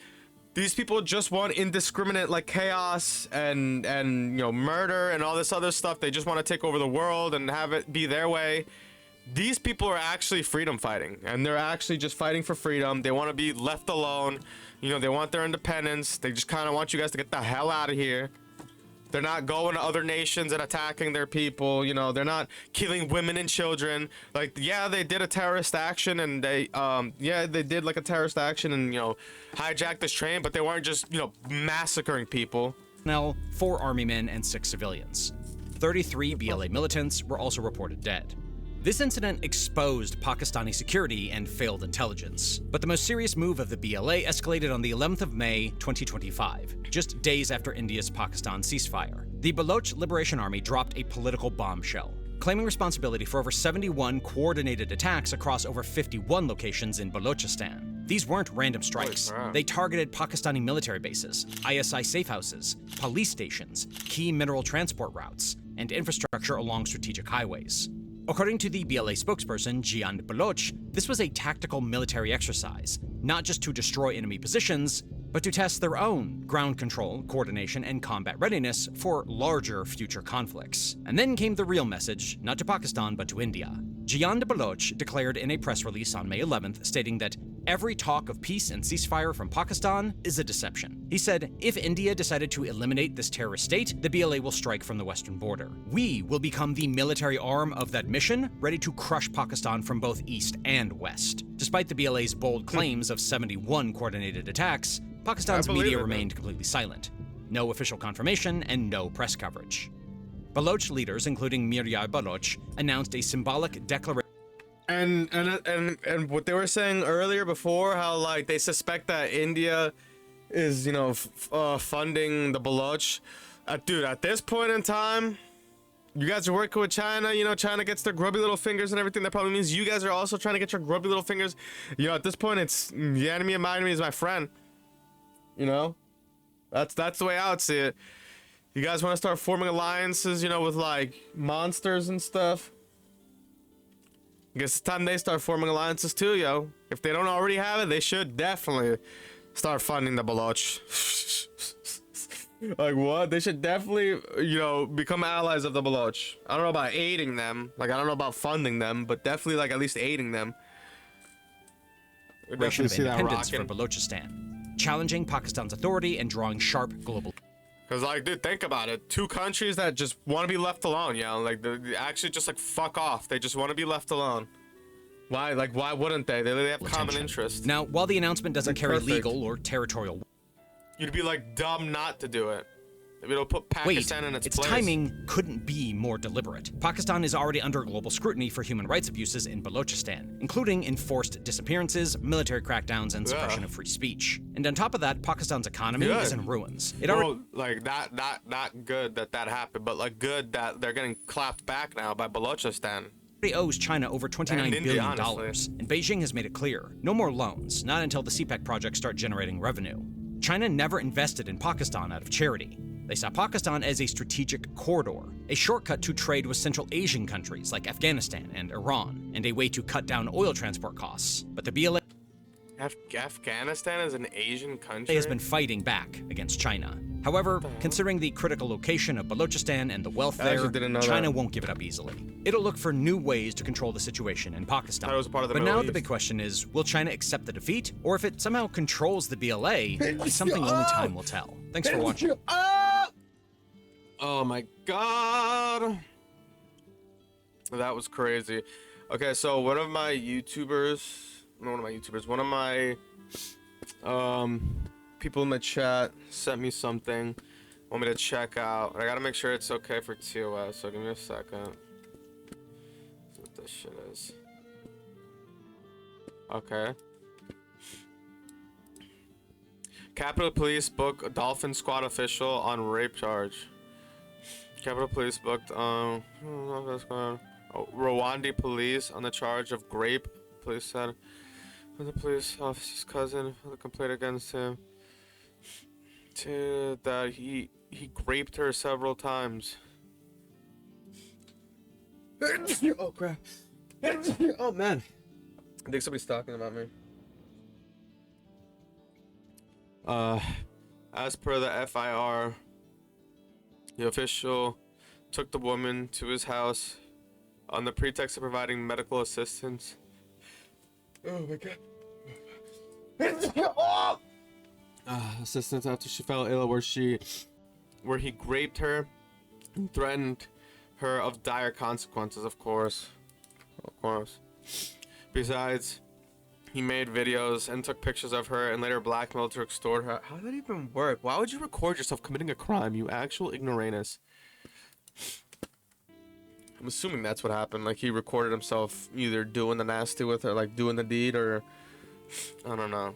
these people just want indiscriminate like chaos and you know, murder and all this other stuff. They just want to take over the world and have it be their way. These people are actually freedom fighting, and they're actually just fighting for freedom. They want to be left alone. You know, they want their independence. They just kind of want you guys to get the hell out of here. They're not going to other nations and attacking their people. You know, they're not killing women and children. Like, yeah, they did a terrorist action, and they did like a terrorist action and, you know, hijacked this train, but they weren't just, you know, massacring people. 4 army men and 6 civilians. 33 BLA militants were also reported dead. This incident exposed Pakistani security and failed intelligence. But the most serious move of the BLA escalated on the 11th of May, 2025, just days after India's Pakistan ceasefire. The Baloch Liberation Army dropped a political bombshell, claiming responsibility for over 71 coordinated attacks across over 51 locations in Baluchistan. These weren't random strikes. They targeted Pakistani military bases, ISI safe houses, police stations, key mineral transport routes, and infrastructure along strategic highways. According to the BLA spokesperson, Jian Baloch, this was a tactical military exercise, not just to destroy enemy positions, but to test their own ground control, coordination, and combat readiness for larger future conflicts. And then came the real message, not to Pakistan, but to India. Jian Baloch declared in a press release on May 11th, stating that every talk of peace and ceasefire from Pakistan is a deception. He said, if India decided to eliminate this terrorist state, the BLA will strike from the western border. We will become the military arm of that mission, ready to crush Pakistan from both east and west. Despite the BLA's bold claims of 71 coordinated attacks, Pakistan's media remained completely silent. No official confirmation and no press coverage. Baloch leaders, including Miryar Baloch, announced a symbolic declaration. And what they were saying earlier before, how like they suspect that India is, you know, funding the Baloch. Dude, at this point in time, you guys are working with China. You know, China gets their grubby little fingers and everything. That probably means you guys are also trying to get your grubby little fingers. You know, at this point, it's the enemy of my enemy is my friend. You know, that's the way I would see it. You guys want to start forming alliances, you know, with like monsters and stuff. I guess it's time they start forming alliances too, yo. If they don't already have it, they should definitely start funding the Baloch. Like what? They should definitely, you know, become allies of the Baloch. I don't know about aiding them. Like I don't know about funding them, but definitely like at least aiding them. Declaration of independence for Baluchistan, challenging Pakistan's authority and drawing sharp global. Cause like, dude, think about it. Two countries that just want to be left alone, yo. Like, they actually just like fuck off. They just want to be left alone. Why? Like, why wouldn't they? They have common interests. Now, while the announcement doesn't carry perfect. legal or territorial, You'd be like dumb not to do it. It'll put Pakistan in its place. timing couldn't be more deliberate. Pakistan is already under global scrutiny for human rights abuses in Baluchistan, including enforced disappearances, military crackdowns, and suppression of free speech. And on top of that, Pakistan's economy is in ruins. Like not good that happened, but like good that they're getting clapped back now by Baluchistan. Owes China over $29 billion, and Beijing has made it clear, no more loans, not until the CPEC projects start generating revenue. China never invested in Pakistan out of charity. They saw Pakistan as a strategic corridor, a shortcut to trade with Central Asian countries like Afghanistan and Iran, and a way to cut down oil transport costs. But the BLA Afghanistan is an Asian country? has been fighting back against China. However, considering the critical location of Baluchistan and the wealth there, China won't give it up easily. It'll look for new ways to control the situation in Pakistan. It was part of the but Middle now East. the big question is, will China accept the defeat? Or if it somehow controls the BLA, it's something only time will tell. Thanks for watching. Oh my god. That was crazy. Okay, so one of my people in the chat sent me something, want me to check out. I gotta make sure it's okay for TOS, so give me a second. See what this shit is. Okay. Capitol Police book a Dolphin Squad official on rape charge. Capitol Police booked Rwanda police on the charge of rape. Police said the police officer's cousin filed a complaint against him that he raped her several times. Oh crap. Oh man. I think somebody's talking about me. As per the FIR, the official took the woman to his house on the pretext of providing medical assistance. Oh my god. Assistance after she fell ill, where he raped her and threatened her of dire consequences, of course. Besides, he made videos and took pictures of her and later blackmailed to extort her. How did that even work? Why would you record yourself committing a crime, you actual ignoramus? I'm assuming that's what happened. Like, he recorded himself either doing the nasty with her, like doing the deed, or I don't know.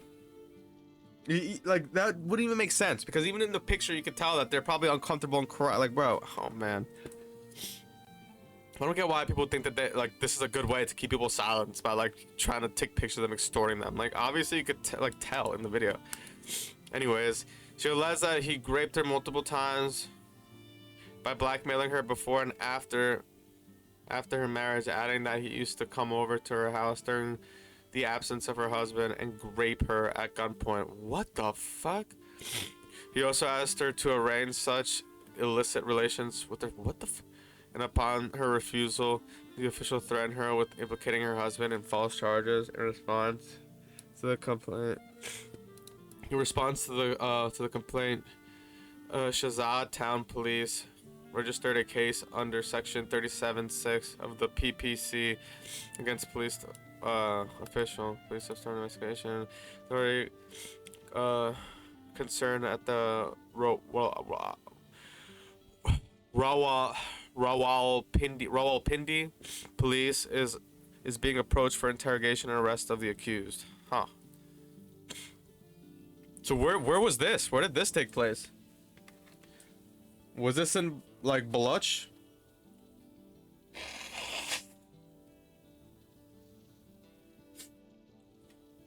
Like, that wouldn't even make sense, because even in the picture you could tell that they're probably uncomfortable and cry. Like, bro, oh man. I don't get why people think that this is a good way to keep people silenced by like trying to take pictures of them extorting them. Like, obviously you could tell in the video. Anyways, she alleged that he raped her multiple times by blackmailing her before and after her marriage, adding that he used to come over to her house during the absence of her husband and rape her at gunpoint. What the fuck? He also asked her to arrange such illicit relations with her. What the fuck? And upon her refusal, the official threatened her with implicating her husband in false charges in response to the complaint. In response to the complaint, Shahzad Town Police registered a case under Section 37(6) of the PPC against police official. Police have started investigation. Authority concerned at the Rawalpindi police is is being approached for interrogation and arrest of the accused. Huh. So where was this? Where did this take place? Was this in like Baluch?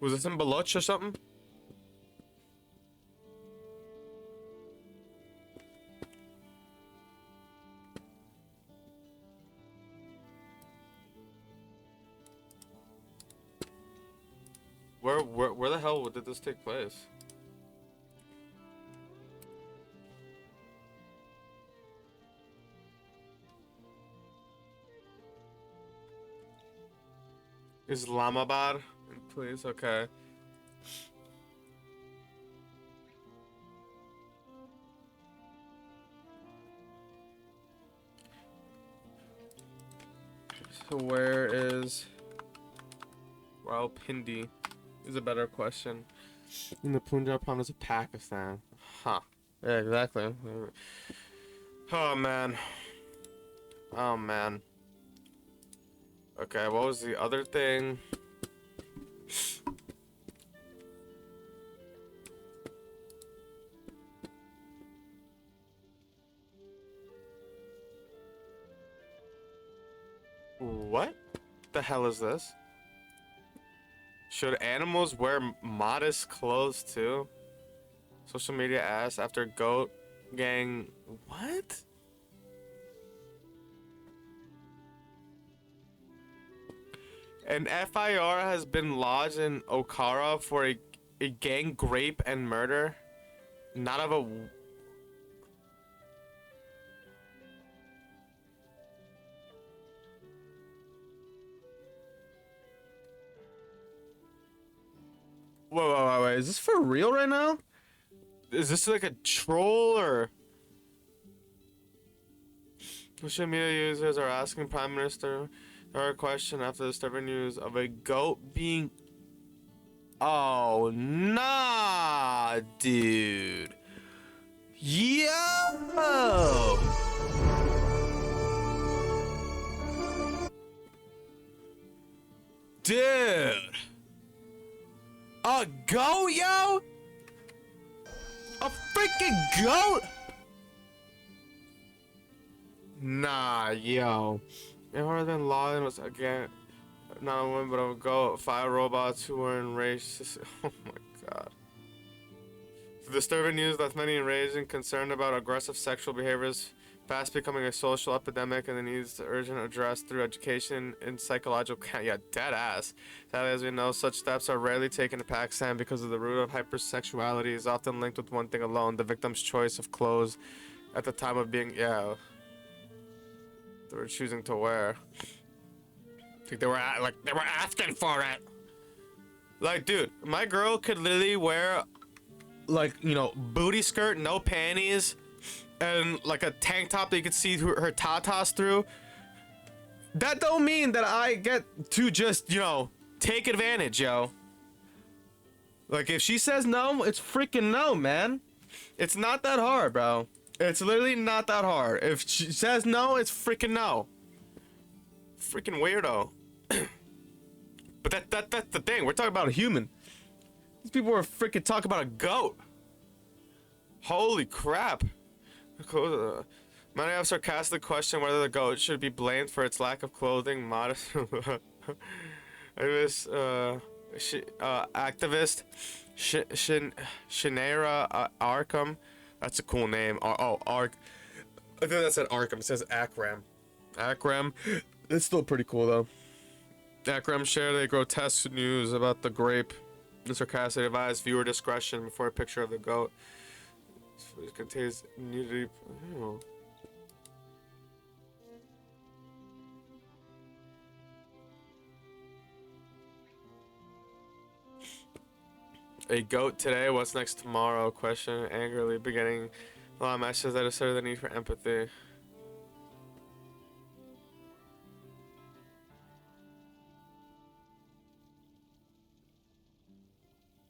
Was this in Baluch or something? Where the hell did this take place? Islamabad, please. Okay. So where is Rawalpindi? Is a better question. In the Punjab province of Pakistan. Huh. Yeah, exactly. Oh man. Oh man. Okay, what was the other thing? What the hell is this? Should animals wear modest clothes too? Social media asks after goat gang. What? An FIR has been lodged in Okara for a gang rape and murder. Not of a. Wait. Is this for real right now? Is this like a troll or? Social media users are asking Prime Minister a question after the disturbing news of a goat being. Oh, nah, dude. Yo! Dude! A goat, yo? A freaking goat? Nah, yo. It harder than Lawton was again not a woman but a goat. 5 robots who were enraged. Oh my god. The disturbing news left many enraged and concerned about aggressive sexual behaviors fast becoming a social epidemic and the needs to urgent address through education and psychological yeah, dead ass. Sadly, as we know, such steps are rarely taken in Pakistan because of the root of hypersexuality is often linked with one thing alone, the victim's choice of clothes at the time of being, yeah, they were choosing to wear. Like they were asking for it. Like, dude, my girl could literally wear, like, you know, booty skirt, no panties, and like a tank top that you could see her tatas through. That don't mean that I get to just, you know, take advantage, yo. Like, if she says no, it's freaking no, man. It's not that hard, bro. It's literally not that hard. If she says no, it's freaking no. Freaking weirdo. But that's the thing. We're talking about a human. These people were freaking talking about a goat. Holy crap. Many have sarcastically questioned whether the goat should be blamed for its lack of clothing. Modest. Activist Shinera Arkham. That's a cool name. I think that said Arkham. It says Akram. Akram. It's still pretty cool though. Akram shared a grotesque news about the grape. The sarcastic advised viewer discretion before a picture of the goat. It contains nudity. Oh. A goat today, what's next tomorrow? Question angrily, beginning a lot of messages that assert the need for empathy.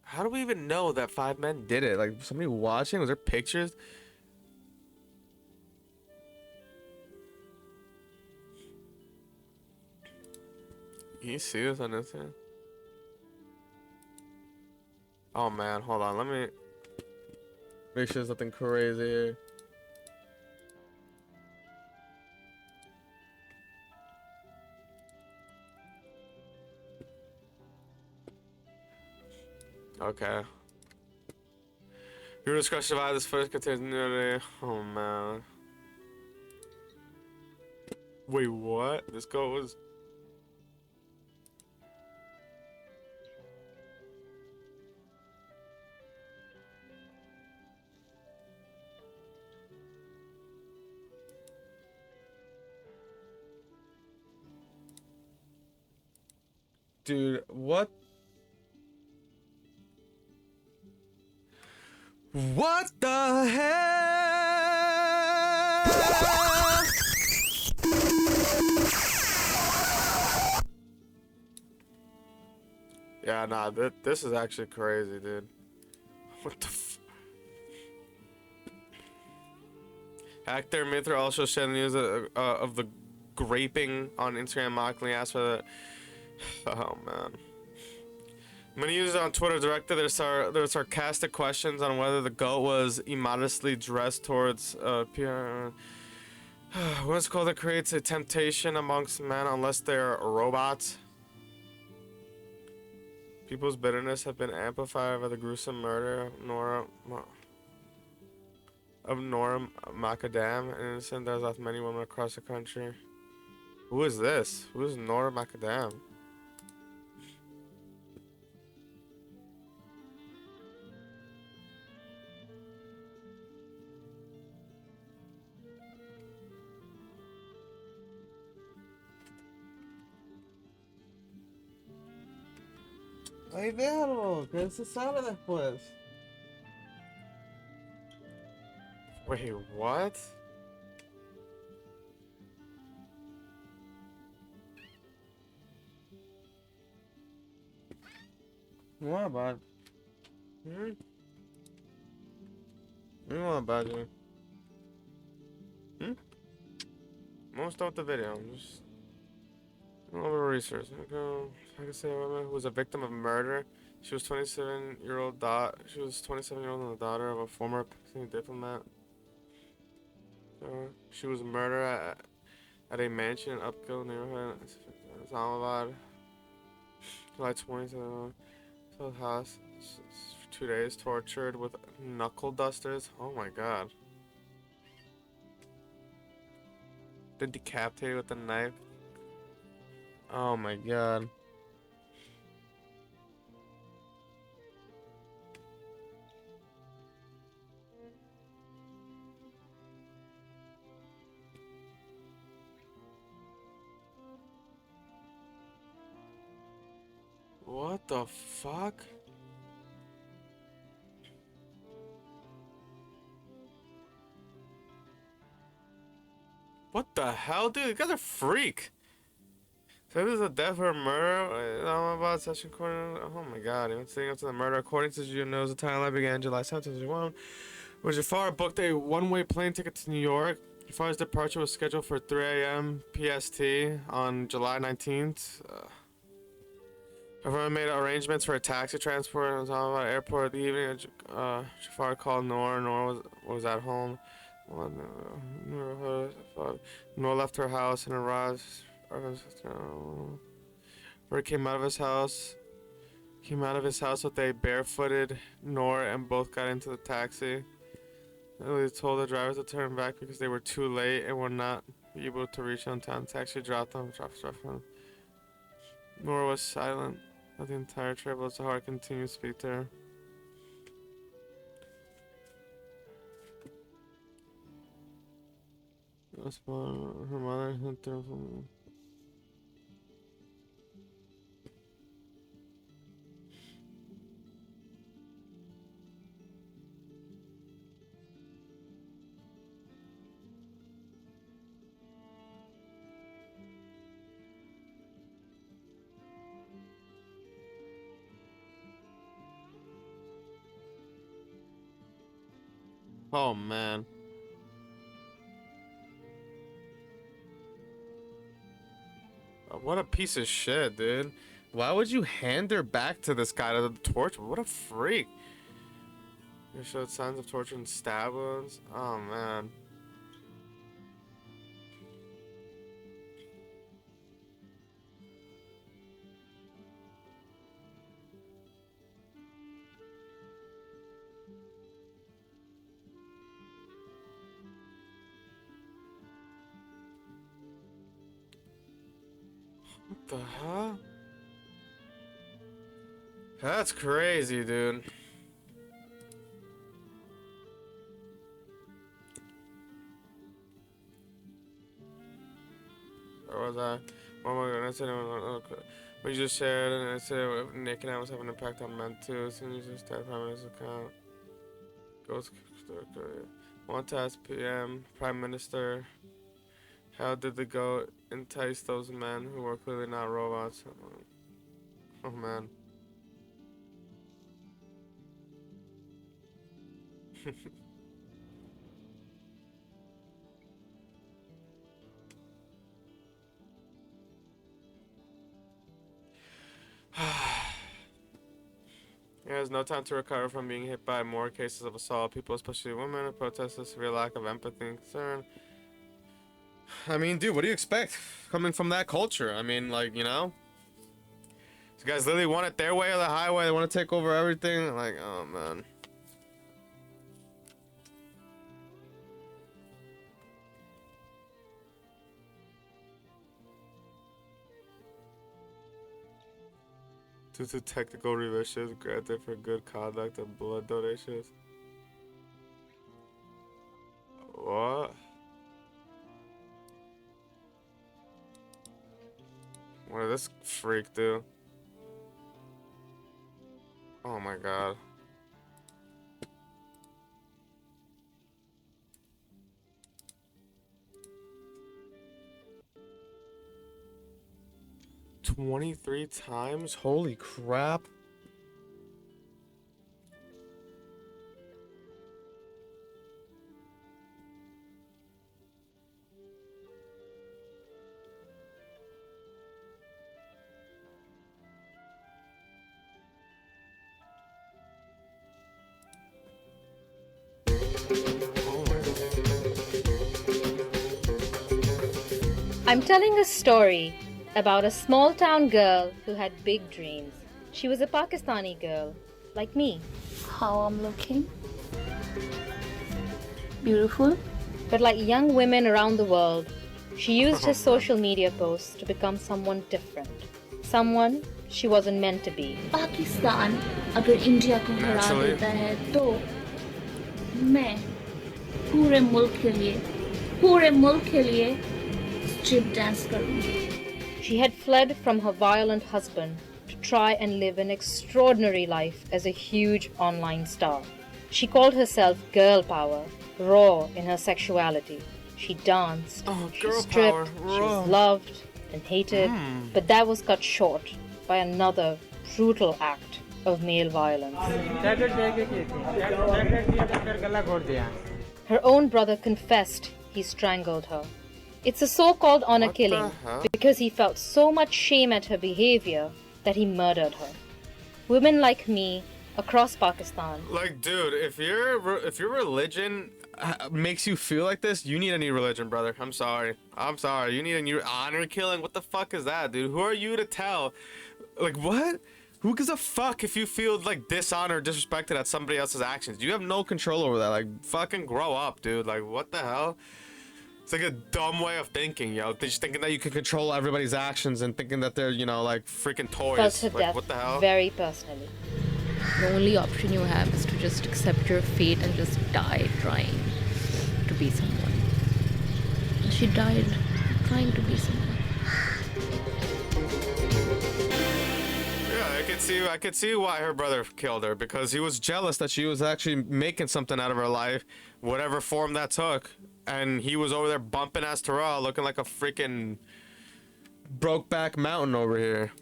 How do we even know that 5 men did it? Like, somebody watching? Was there pictures? Can you see this on Instagram? Oh man, hold on. Let me make sure there's nothing crazy here. Okay. Your discretion about this footage contains nudity. Oh man. Wait, what? This girl was. Dude, what? What the hell? Yeah, nah, this is actually crazy, dude. What the f? Actor Mithra also shared news of the graping on Instagram, mockingly asked for the. Oh man. Many users on Twitter directed their sarcastic questions on whether the goat was immodestly dressed towards PR. What's called that creates a temptation amongst men unless they're robots. People's bitterness have been amplified by the gruesome murder of Nora Macadam, an incident that has left many women across the country. Who is this? Who is Nora Macadam? Ahí déjalo, que él se sale después. Wait, what? What about? What about you? Most of the video, just a little bit of research. I can say a woman who was a victim of murder. She was 27-year-old She was 27-year-old and the daughter of a former Pakistani diplomat. She was murdered at a mansion in Upgill neighborhood, Islamabad, July 27th. To the house for 2 days, tortured with knuckle dusters. Oh my god. Then decapitated with a knife. Oh my god. What the fuck? What the hell, dude? You guys are freak. So this is a death or a murder. I'm about session corner. Oh my god, even sitting up to the murder. According to you knows the timeline began July 7th, 2021. When Jafar booked a one-way plane ticket to New York. Jafar's departure was scheduled for 3 a.m. PST on July 19th. Everyone made arrangements for a taxi transport and was on the airport. The evening, Jafar called Nora. Nora was at home. Nora left her house and arrived. Where came out of his house. Came out of his house with a barefooted Nora and both got into the taxi. They told the drivers to turn back because they were too late and would not be able to reach on time. The taxi dropped them. Nora was silent the entire trip. Zahar continued to speak to her. Her mother sent her from. Oh man. Oh What a piece of shit, dude. Why would you hand her back to this guy to torture? What a freak. You showed signs of torture and stab wounds. Oh, man. What the hell? That's crazy, dude. Or was I? Oh my god, I said we just shared and I said Nick and I was having an impact on men too. As soon as you start Prime Minister's account. Goes one task PM, Prime Minister. How did the goat entice those men who were clearly not robots? Oh man. There's no time to recover from being hit by more cases of assault. People, especially women, protest the severe lack of empathy and concern. I mean, dude, what do you expect coming from that culture? I mean, like, you know, these guys literally want it their way or the highway. They want to take over everything. Like, oh man. Due to technical revisions granted for good conduct and blood donations. What? What did this freak do? Oh my god. "23 times? Holy crap." I'm telling a story about a small town girl who had big dreams. She was a Pakistani girl, like me. How I'm looking? Beautiful? But like young women around the world, she used her social media posts to become someone different. Someone she wasn't meant to be. Pakistan अगर India को हरा Naturally. देता है तो मैं पूरे मुल्क के लिए स्ट्रिप डांस करूंगी. She had fled from her violent husband to try and live an extraordinary life as a huge online star. She called herself girl power, raw in her sexuality. She danced, Oh, she girl stripped, power, she raw. was loved and hated, but that was cut short by another brutal act of male violence. Her own brother confessed he strangled her. It's a so-called honor What the killing hell? because he felt so much shame at her behavior that he murdered her. Women like me across Pakistan. Like, dude, if your religion makes you feel like this, you need a new religion, brother. I'm sorry. You need a new honor killing. What the fuck is that, dude? Who are you to tell? Like, what? Who gives a fuck if you feel like dishonored, disrespected at somebody else's actions? You have no control over that. Like, fucking grow up, dude. Like, what the hell? It's like a dumb way of thinking, yo. They're just thinking that you can control everybody's actions and thinking that they're, you know, like freaking toys. Felt her Like, death what the hell? very personally. The only option you have is to just accept your fate and just die trying to be someone. She died trying to be someone. Yeah, I could see why her brother killed her, because he was jealous that she was actually making something out of her life, whatever form that took. And he was over there bumping ass Terrell, looking like a freaking Brokeback Mountain over here.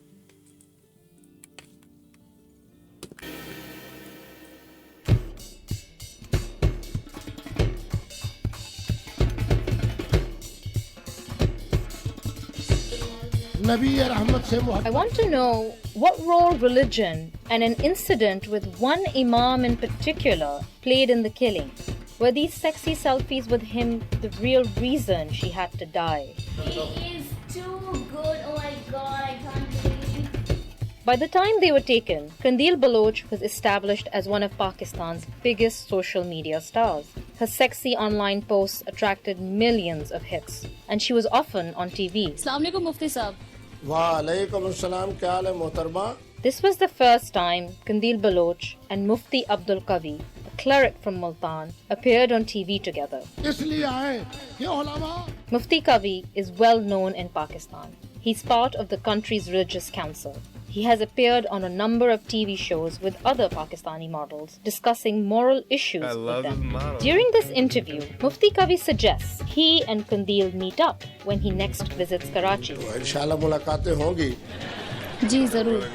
I want to know what role religion and an incident with one imam in particular played in the killing. Were these sexy selfies with him the real reason she had to die? He is too good. Oh my god, I can't believe. By the time they were taken, Qandeel Baloch was established as one of Pakistan's biggest social media stars. Her sexy online posts attracted millions of hits, and she was often on TV. Assalamu alaikum, Mufti Saab. वालेकुम अस्सलाम, क्या हाल है मोहतरमा? This was the first time Qandeel Baloch and Mufti Abdul Qavi, a cleric from Multan, appeared on TV together. इसलिए आए ये उलमा Mufti Qavi is well known in Pakistan. He's part of the country's religious council. He has appeared on a number of TV shows with other Pakistani models discussing moral issues I with love them. his model. During this interview, Mufti Qavi suggests he and Qandeel meet up when he next visits Karachi. इंशाल्लाह मुलाकातें होगी. जी जरूर.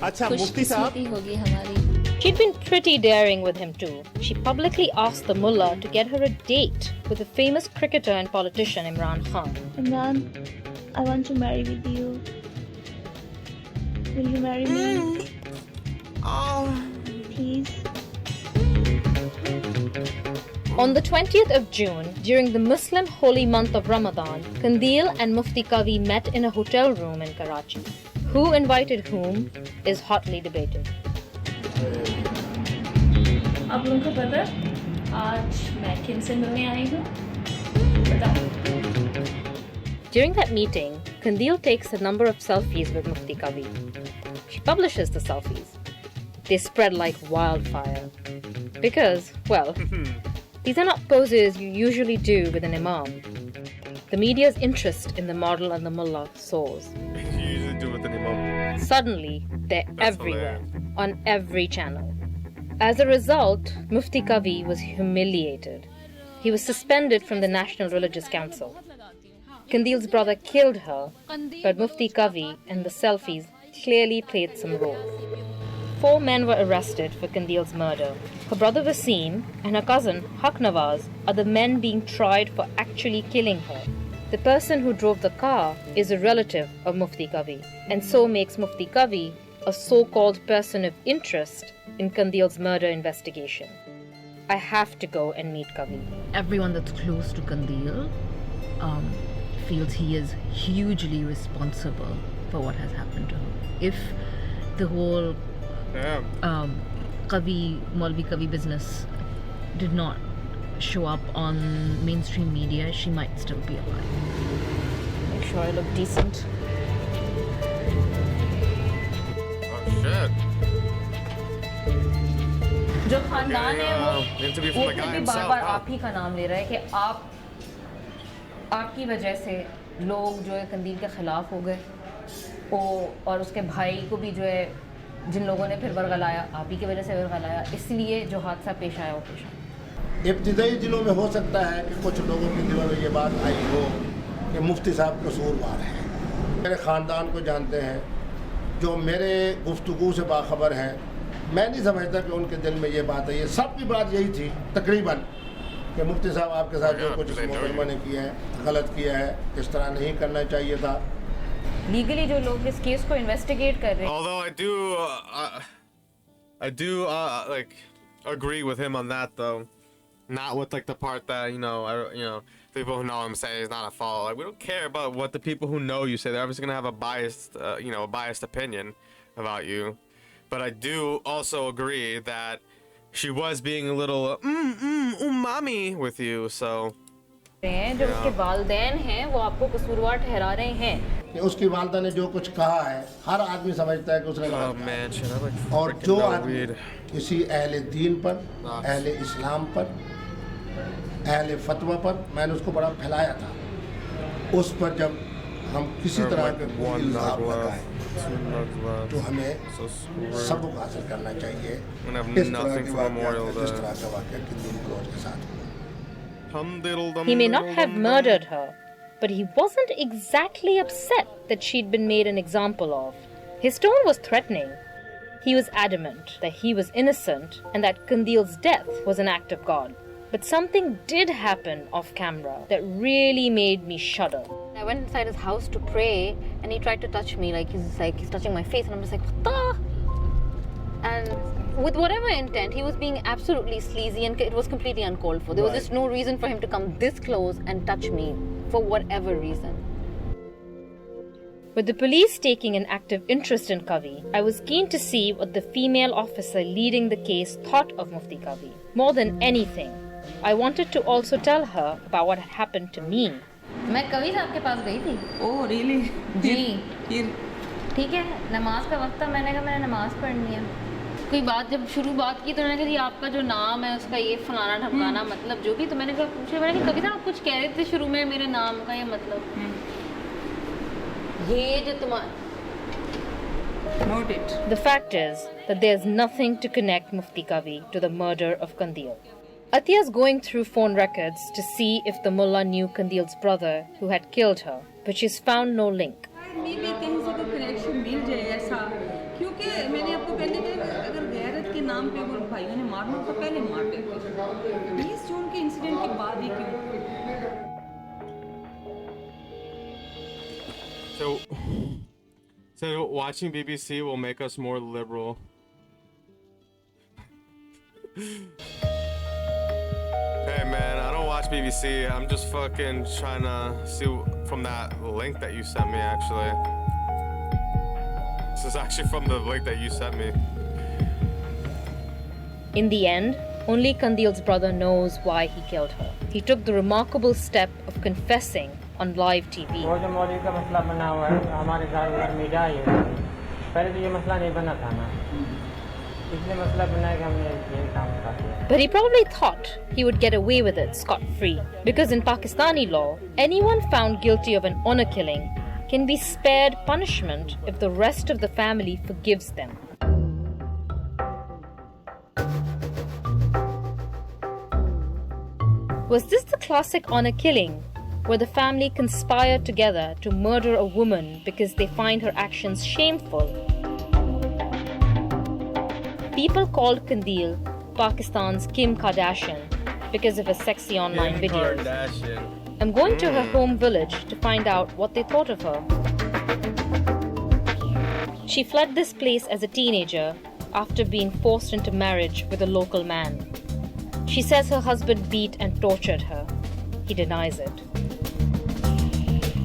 अच्छा मुफ्ती साहब, खुशकिस्मती होगी हमारी. She'd been pretty daring with him too. She publicly asked the mullah to get her a date with the famous cricketer and politician Imran Khan. Imran, I want to marry with you. Will you marry me? Please. On the 20th of June, during the Muslim holy month of Ramadan, Qandeel and Mufti Qavi met in a hotel room in Karachi. Who invited whom is hotly debated. आप लोगों को पता है आज मैं किनसे मिलने आई हूँ? बताओ. During that meeting, Qandeel takes a number of selfies with Mufti Qavi. She publishes the selfies. They spread like wildfire. Because, well, these are not poses you usually do with an imam. The media's interest in the model and the mullah soars. You usually do with an imam. Suddenly, they're That's everywhere, on every channel. As a result, Mufti Qavi was humiliated. He was suspended from the National Religious Council. Qandeel's brother killed her, but Mufti Qavi and the selfies clearly played some role. 4 men were arrested for Qandeel's murder. Her brother Wasim and her cousin Haq Nawaz are the men being tried for actually killing her. The person who drove the car is a relative of Mufti Qavi, and so makes Mufti Qavi a so-called person of interest in Qandeel's murder investigation. I have to go and meet Qavi. Everyone that's close to Qandeel feels he is hugely responsible for what has happened to her. If the whole Maulvi Qavi business did not show up on mainstream media, she might still be alive. Make sure I look decent. Oh shit. जो खानदान है Interview वो from the guy भी himself. बार-बार Huh? आप ही का नाम ले रहा है कि आपकी वजह से लोग जो है कंदील के खिलाफ हो गए और उसके भाई को भी जो है जिन लोगों ने फिर बरगलाया आप ही की वजह से बरगलाया, इसलिए जो हादसा पेश आया वो पेश आया. इब्तिदाई दिनों में हो सकता है कि कुछ लोगों के दिलों में ये बात आई हो कि मुफ्ती साहब कसूरवार हैं. मेरे ख़ानदान को जानते हैं, जो मेरे गुफ्तगू से बाखबर हैं. मैं नहीं समझता कि उनके दिल में ये बात है. ये सब की बात यही थी तकरीबन कि मुफ्ती साहब आपके साथ जो कुछ इस मुकदमा ने किया है गलत किया है, इस तरह नहीं करना चाहिए था. लीगली जो लोग इस केस को इन्वेस्टिगेट कर रहे हैं. Although I do like agree with him on that though, not with like the part that people who know him say is not a fault. Like we don't care about what the people who know you say. They're obviously gonna have a biased a biased opinion about you. But I do also agree that she was being a little umami with you, so. जो उसके वालिदैन हैं वो आपको कसूरवार ठहरा रहे हैं. कि उसकी वालदा ने जो कुछ कहा है हर आदमी समझता है कि उसने Oh गलत man, shit, I like और freaking जो know आदमी weed. किसी अहले दीन पर, अहले इस्लाम पर, अहले फतवा पर, मैंने उसको बड़ा फैलाया था. उस पर जब हम किसी तरह के कोई इल्जाम लगाएं तो हमें सबक हासिल करना चाहिए. इस तरह के वाक़यात जिस तरह का वाक़या किन्नी बलोच के साथ हुआ. He may not have murdered her, but he wasn't exactly upset that she'd been made an example of. His tone was threatening. He was adamant that he was innocent and that Qandeel's death was an act of God. But something did happen off camera that really made me shudder. I went inside his house to pray, and he tried to touch me, he's touching my face, and I'm just like, what the? And with whatever intent, he was being absolutely sleazy, and it was completely uncalled for. There was just no reason for him to come this close and touch me for whatever reason. With the police taking an active interest in Kavi, I was keen to see what the female officer leading the case thought of Mufti Kavi. More than anything, I wanted to also tell her about what had happened to me. मैं कवि साहब के पास गई थी. Oh, really? जी. फिर ठीक है, नमाज का वक्त था, मैंने कहा मैंने नमाज पढ़नी है. कोई बात जब शुरू बात की तो उन्होंने कहा जी आपका जो नाम है उसका ये फलाना ढमकाना मतलब जो भी, तो मैंने कहा पूछा, मैंने कहा कवि साहब कुछ कह रहे थे शुरू में मेरे नाम का ये मतलब. ये जो तुम्हारा. note it. The fact is that there's nothing to connect Mufti Kavi to the murder of Kandil. Atiya's going through phone records to see if the mullah knew Kandil's brother who had killed her, but she's found no link. Maybe कहीं से तो connection मिल जाए ऐसा, क्योंकि मैंने आपको पहले कहा अगर गैरत के नाम पे वो भाइयों ने मारना तो पहले मार देते. 20 जून के इंसिडेंट के बाद ही क्यों? So watching BBC will make us more liberal. Hey man, I don't watch BBC. I'm just fucking trying to see from that link that you sent me actually. This is actually from the link that you sent me. In the end, only Kandil's brother knows why he killed her. He took the remarkable step of confessing on live TV. वो जो मौलवी का मसला बना हुआ है हमारे घर मीडिया है, पहले तो ये मसला नहीं बना था ना, इसलिए मसला बना है कि हमने ये काम किया. But he probably thought he would get away with it scot-free, because in Pakistani law, anyone found guilty of an honor killing can be spared punishment if the rest of the family forgives them. Was this the classic honor killing, where the family conspired together to murder a woman because they find her actions shameful? People called Kandil Pakistan's Kim Kardashian because of her sexy online videos. Kardashian. I'm going to her home village to find out what they thought of her. She fled this place as a teenager after being forced into marriage with a local man. She says her husband beat and tortured her. He denies it.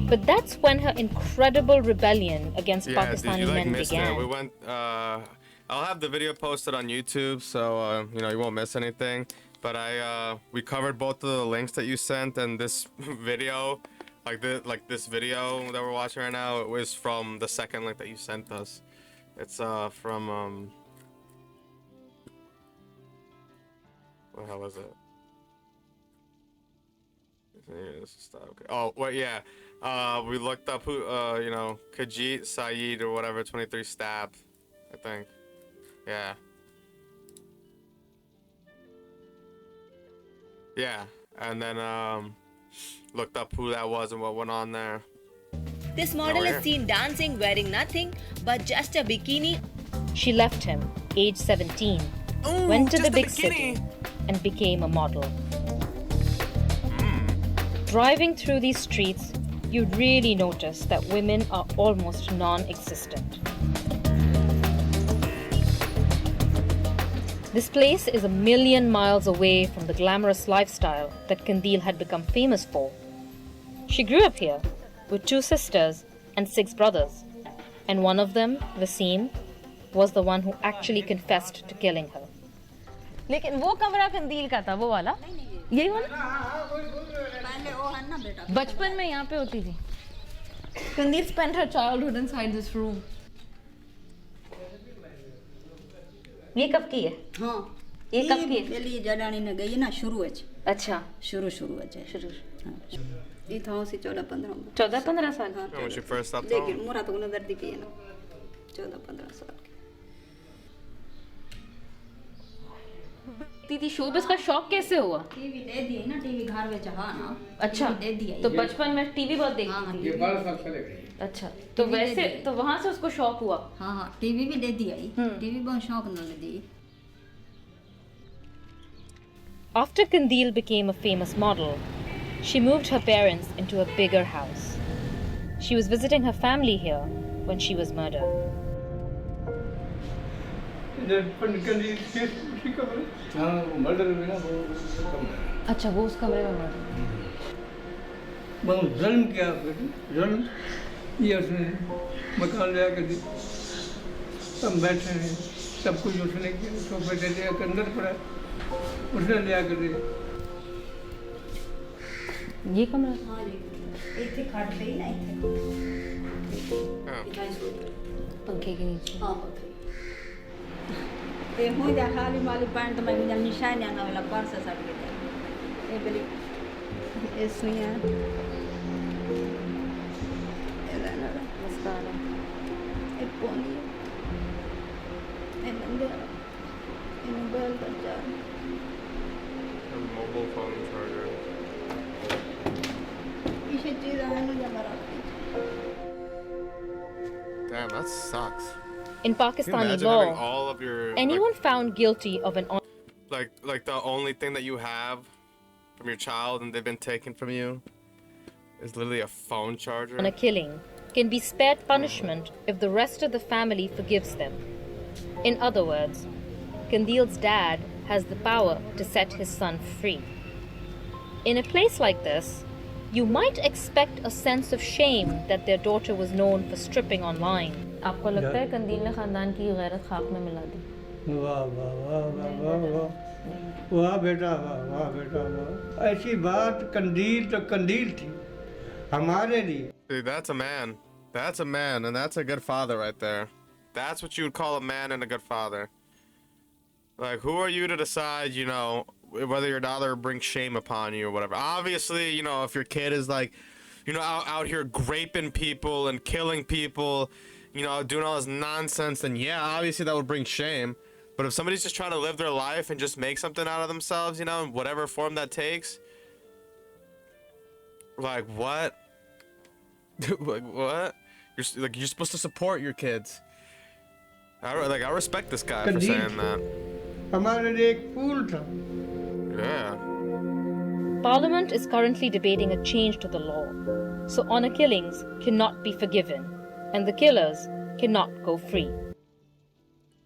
But that's when her incredible rebellion against Pakistani men began. We went. I'll have the video posted on YouTube, so you won't miss anything. But we covered both of the links that you sent, and this video, this video that we're watching right now, it was from the second link that you sent us. It's from what the hell is it? Okay. Oh, wait, yeah. We looked up who, Kajit Saeed or whatever, 23 stabbed, I think. Yeah. Yeah, and then looked up who that was and what went on there. This model is seen dancing wearing nothing but just a bikini. She left him, age 17, went to the big city, and became a model. Driving through these streets, you really notice that women are almost non-existent. This place is 1,000,000 miles away from the glamorous lifestyle that Kandil had become famous for. She grew up here with 2 sisters and 6 brothers, and one of them, Wasim, was the one who actually confessed to killing her. लेकिन वो कमरा कंदील का था, वो वाला यही वाला बचपन में यहाँ पे होती थी. Kandil spent her childhood inside this room. ये कब की है? हाँ, ये कब की है? पहली जड़ानी ने गई ना शुरू है. अच्छा, शुरू है. शुरू. ये था उसी 14-15 में. 14-15 साल. हाँ. When she first stopped लेकिन मोरा तो उन्हें दर्द की है ना. 14-15 साल की. दीदी शोबिस का शौक कैसे हुआ? टीवी दे दी ना, टीवी घर में चाहा ना. अच्छा, दे दिया. तो बचपन में टीवी बहुत देखती थी. ये 12 साल पहले गई. अच्छा, तो वैसे तो वहाँ से उसको शौक हुआ. हाँ, टीवी भी दे दिया. टीवी बहुत शौक न दी. After Kandil became a famous model, she moved her parents into a bigger house. She was visiting her family here when she was murdered. अच्छा वो उस कमरे में मर बहुत जुल्म किया बेटी जुल्म ये उसने मकान ले आकर दी हम बैठे हैं सब कुछ उसने किया सोफे दे दिया के अंदर पड़ा उसने ले आकर दिया ये कमरा ਇੱਥੇ ਖੜ ਪਈ ਨਾ ਇੱਥੇ पंखे के नीचे ਹਾਂ ਤੇ ਹੁਣ ਦਾ ਖਾਲੀ ਮਾਲੀ ਪੈਂਟ ਮੈਂ ਵੀ ਨਿਸ਼ਾਨ ਆਣਾ ਵਾਲਾ ਪਰਸ ਸੜ ਗਿਆ ਇਹ ਬਲੀ ਇਸ ਨਹੀਂ ਹੈ ਇਹਦਾ ਨਾ मस्कारा ਇਹ ਪੋਨੀ ਇਹ ਬੰਦੇ ਇਹ ਮੋਬਾਈਲ ਦਾ ਚਾਰ A mobile phone charger. ਇਸੇ ਚੀਜ਼ ਆ ਨੂੰ ਜਮਾ Damn, that sucks. In Can you Pakistani imagine having law, all of your anyone found guilty of an like the only thing that you have from your child and they've been taken from you is literally a phone charger. on a killing can be spared punishment if the rest of the family forgives them. In other words, Kandil's dad has the power to set his son free. In a place like this, you might expect a sense of shame that their daughter was known for stripping online. आपको लगता है कंदील ने खानदान की गैरत खाक में मिला दी? वाह वाह वाह वाह वाह वाह वाह बेटा वाह बेटा वाह ऐसी बात कंदील तो कंदील थी हमारे लिए. Dude, that's a man. That's a man, and that's a good father right there. That's what you would call a man and a good father. Like, who are you to decide, you know, whether your daughter brings shame upon you or whatever? Obviously, you know, if your kid is like, you know, out here raping people and killing people, you know, doing all this nonsense, then yeah, obviously that would bring shame. But if somebody's just trying to live their life and just make something out of themselves, you know, in whatever form that takes, like, what? Like, what? You're supposed to support your kids. I respect this guy for saying that. हमारे लिए एक फूल था. Yeah. Parliament is currently debating a change to the law, so honor killings cannot be forgiven, and the killers cannot go free.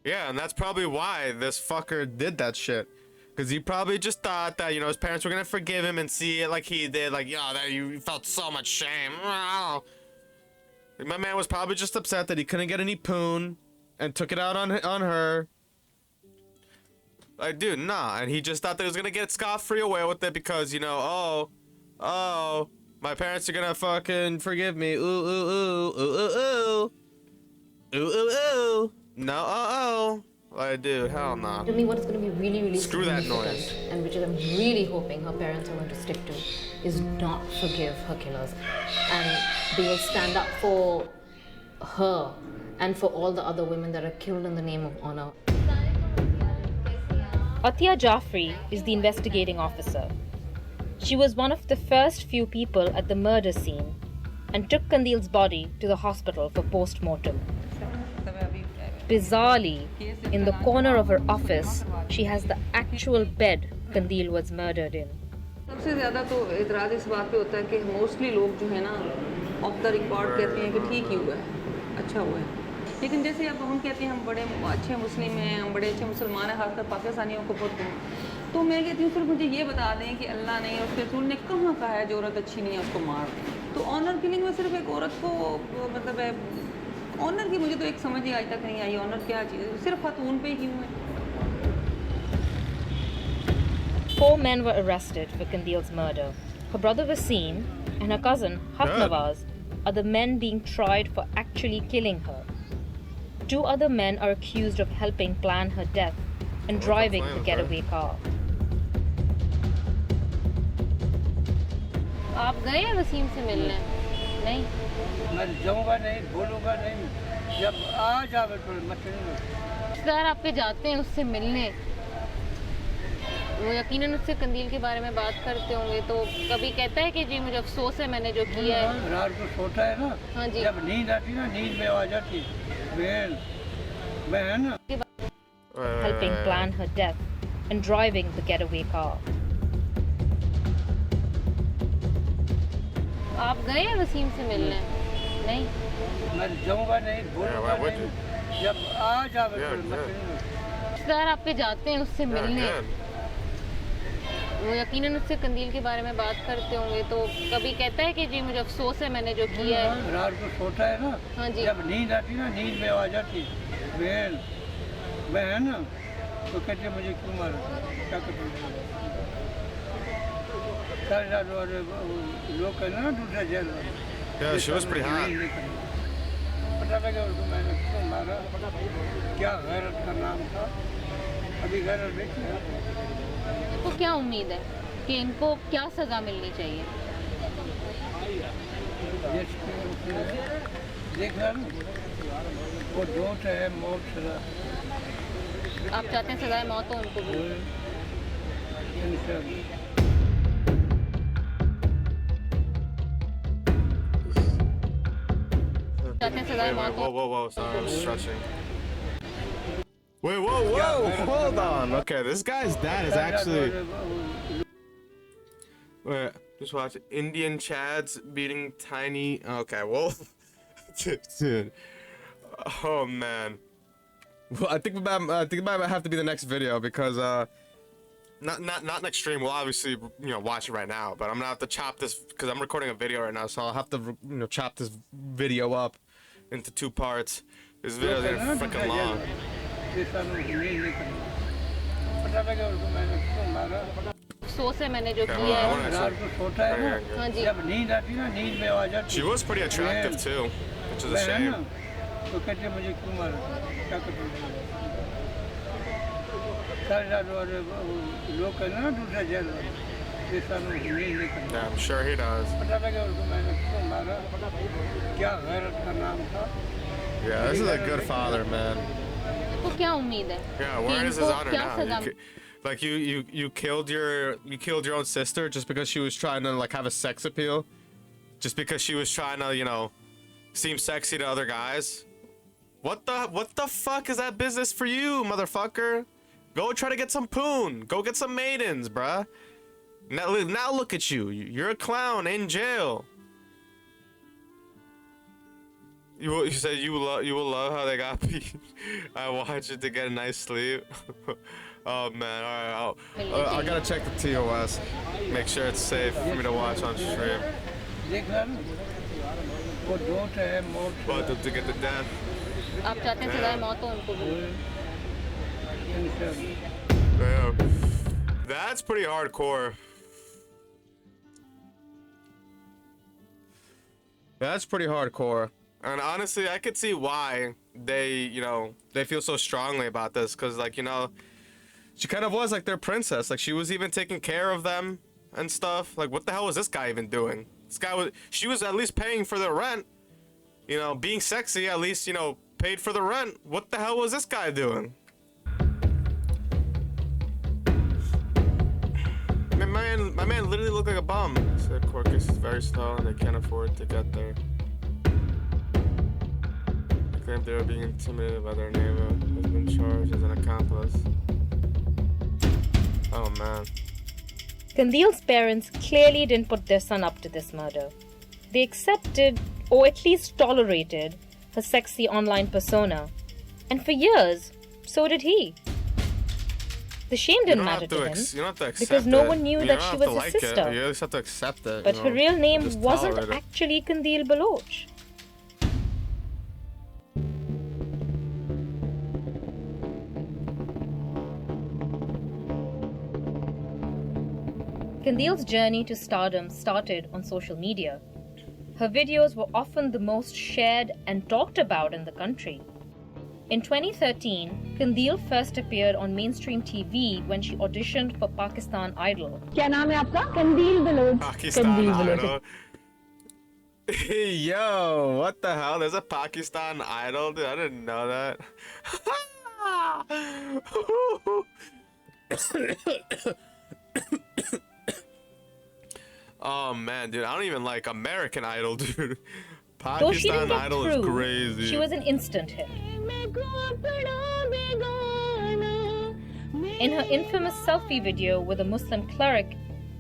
Yeah, and that's probably why this fucker did that shit. Because he probably just thought that, you know, his parents were gonna forgive him and see it like he did, like, yo, that you felt so much shame. My man was probably just upset that he couldn't get any poon and took it out on her. Like, dude, nah. And he just thought that he was gonna get scot-free away with it because, you know, oh, my parents are gonna fucking forgive me. Ooh, ooh, ooh, ooh, ooh, ooh. Ooh, ooh, ooh. No, like, dude, hell nah. To me, what's going to be really, really Screw that noise. and which I'm really hoping her parents are going to stick to, is not forgive her killers. And they will stand up for her and for all the other women that are killed in the name of honor. Atiya Jafri is the investigating officer. She was one of the first few people at the murder scene and took Kandil's body to the hospital for post-mortem. Bizarrely, in the corner of her office, she has the actual bed Kandil was murdered in. सबसे ज़्यादा तो एतराज़ इस बात पे होता है कि मोस्टली लोग जो है ना ऑफ द रिकॉर्ड कहते हैं कि ठीक ही हुआ है, अच्छा हुआ है. लेकिन जैसे अब हम कहते हैं हम बड़े अच्छे मुस्लिम हैं, हम बड़े अच्छे मुसलमान हैं, खासकर पाकिस्तानियों को बहुत, तो मैं कहती हूँ सिर्फ मुझे ये बता दें कि अल्लाह ने और उसके रसूल ने कहाँ कहा है जो औरत अच्छी नहीं है उसको मार दें. तो ऑनर किलिंग में सिर्फ एक औरत को मतलब है ऑनर की मुझे तो एक समझ ही आज तक नहीं आई. ऑनर क्या चीज़ है, सिर्फ खातून पे ही क्यों है. 4 men were arrested for Kandil's murder. Her brother Wasim and her cousin Hafnawaz are the men being tried for actually killing her. 2 other men are accused of helping plan her death and driving the getaway car. आप गए हैं वसीम से मिलने? नहीं. मैं जाऊंगा नहीं, बोलूंगा नहीं, जब आ जावे तो मत नहीं. रिश्तेदार आपके जाते हैं उससे मिलने, वो यकीनन उससे कंदील के बारे में बात करते होंगे, तो कभी कहता है कि जी मुझे अफसोस है मैंने जो किया है. रात को सोता है ना, हाँ जी. जब नींद आती ना, नींद में आ जाती बहन helping plan her death and driving the getaway car. आप गए हैं वसीम से मिलने? नहीं मैं जाऊँगा नहीं, भूलूंगा नहीं। जब आ जावे रिश्तेदार आपके जाते हैं उससे मिलने, वो यकीनन उससे कंदील के बारे में बात करते होंगे, तो कभी कहता है कि जी मुझे अफसोस है मैंने जो किया है? रात को सोता है ना, हाँ जी, जब नींद आती ना, नींद में आ जाती बहन ना, तो कहते मुझे क्यों मारा, क्या करते सारे रात वाले लोग कहना ना दूसरा जेल वाले। Yeah, she was pretty hot. पता लगा उसको मैंने क्यों मारा, क्या गैरत का नाम था, अभी गैरत देखिए। तो क्या उम्मीद है कि इनको क्या सजा मिलनी चाहिए? देख रहा ना, वो दोस्त है मौत सजा। आप चाहते हैं सजाए मौत हो उनको भी? Whoa, sorry, I'm stretching. Wait, whoa, hold on. Okay, this guy's dad is actually... Wait, just watch. Indian Chads beating tiny... Okay, well... Dude. Oh, man. Well, I think it might have to be the next video because, not next stream. We'll obviously, watch it right now. But I'm gonna have to chop this because I'm recording a video right now, so I'll have to, chop this video up into 2 parts. This video is freaking long. अफसोस है मैंने जो किया है। रात को सोता है ना, हाँ जी, जब नींद आती ना, नींद में आ जाती। She was pretty attractive too, which is a shame. तो कहते मुझे क्यों मारा, क्या करते सारे रात वाले लोग कहना ना दूसरा जेल वाले। Yeah, I'm sure he does. पता लगा उसको मैंने क्यों मारा, क्या गैरत का नाम था। Yeah, this is a good father, man. तो क्या उम्मीद है? Yeah, where is his honor now? Like you killed your own sister just because she was trying to like have a sex appeal, just because she was trying to seem sexy to other guys. What the fuck is that business for you, motherfucker? Go try to get some poon. Go get some maidens, bruh. Now look at you. You're a clown in jail. You said you will love how they got beat. I want you to get a nice sleep. Oh man, all right. I gotta check the TOS. Make sure it's safe for me to watch on stream. But to get the death. आप चाहते हैं सजाए मौत हो उनको भी? Damn. That's pretty hardcore. That's pretty hardcore. And honestly, I could see why they feel so strongly about this, because she kind of was like their princess. Like she was even taking care of them and stuff. Like what the hell was this guy even doing? She was at least paying for their rent. Being sexy, at least, paid for the rent. What the hell was this guy doing? My man literally looked like a bum. Said court case is very slow and they can't afford to get there. They claim they were being intimidated by their neighbor who has been charged as an accomplice. Oh man. Kandil's parents clearly didn't put their son up to this murder. They accepted, or at least tolerated, her sexy online persona. And for years, so did he. The shame didn't matter to him, you don't have to accept because no one knew that she was his sister. You just have to accept it. But her real name wasn't actually Kandil Baloch. Kandil's journey to stardom started on social media. Her videos were often the most shared and talked about in the country. In 2013, Kandil first appeared on mainstream TV when she auditioned for Pakistan Idol. क्या नाम है आपका? कंदील Bloch. Pakistan Idol. Yo, what the hell? There's a Pakistan Idol, dude. I didn't know that. Oh man, dude, I don't even like American Idol, dude. Pakistan Idol is crazy. She was an instant hit. In her infamous selfie video with a Muslim cleric,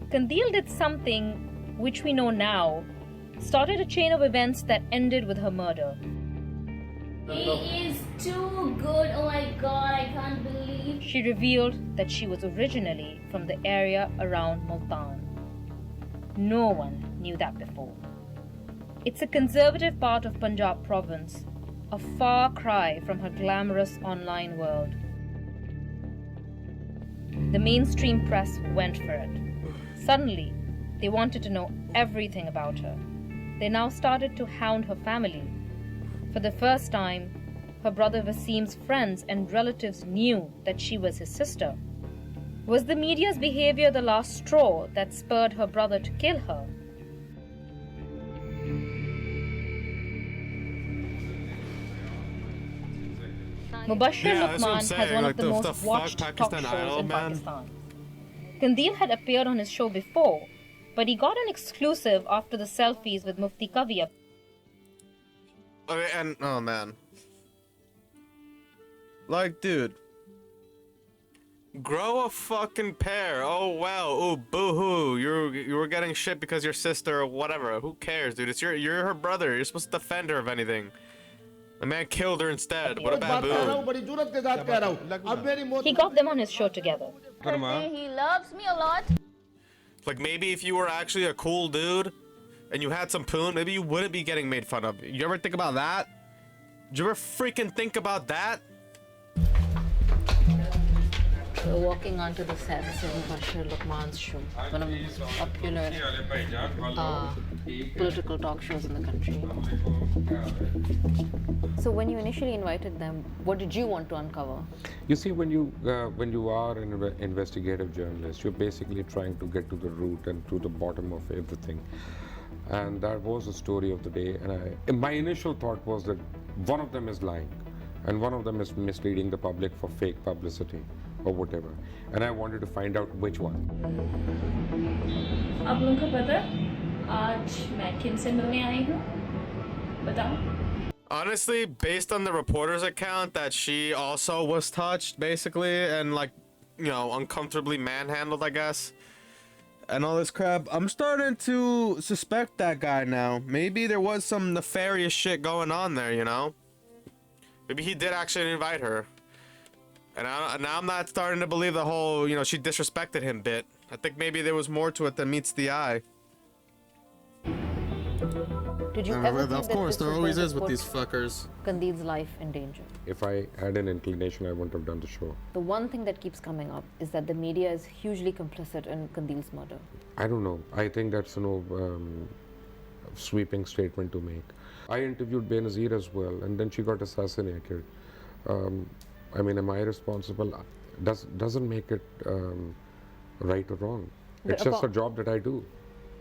Kandil did something which we know now started a chain of events that ended with her murder. He is too good. Oh my god, I can't believe. She revealed that she was originally from the area around Multan. No one knew that before. It's a conservative part of Punjab province, a far cry from her glamorous online world. The mainstream press went for it. Suddenly, they wanted to know everything about her. They now started to hound her family. For the first time, her brother Wasim's friends and relatives knew that she was his sister. Was the media's behavior the last straw that spurred her brother to kill her? Mubashir Luqman has one of the most watched talk shows in Pakistan. Kandil had appeared on his show before, but he got an exclusive after the selfies with Mufti Kavi. Okay, and oh man, like, dude, grow a fucking pair. Oh wow, oh boo-hoo, you were getting shit because your sister or whatever. Who cares, dude? You're her brother. You're supposed to defend her if anything. The man killed her instead. What a baboon. He got them on his show together. He loves me a lot. Like, maybe if you were actually a cool dude and you had some poon, maybe you wouldn't be getting made fun of. You ever think about that? Did you ever freaking think about that? We're walking onto the sets of Mubashir Luqman's show, one of the most popular political talk shows in the country. So when you initially invited them, what did you want to uncover? You see, when you are an investigative journalist, you're basically trying to get to the root and to the bottom of everything. And that was the story of the day. And my initial thought was that one of them is lying, and one of them is misleading the public for fake publicity or whatever. And I wanted to find out which one. आप लोगों को पता आज मैं किनसे मिलने आई हूँ बताओ. Honestly, based on the reporter's account that she also was touched, basically, and, like, you know, uncomfortably manhandled, I guess, and all this crap, I'm starting to suspect that guy now. Maybe there was some nefarious shit going on there, you know? Maybe he did actually invite her. And now I'm not starting to believe the whole, you know, she disrespected him bit. I think maybe there was more to it than meets the eye. Did you ever think of course, there always is with these fuckers. Kandil's life in danger? If I had an inclination, I wouldn't have done the show. The one thing that keeps coming up is that the media is hugely complicit in Kandil's murder. I don't know. I think that's sweeping statement to make. I interviewed Benazir as well, and then she got assassinated. I mean, am I responsible? Doesn't make it right or wrong. It's just a job that I do.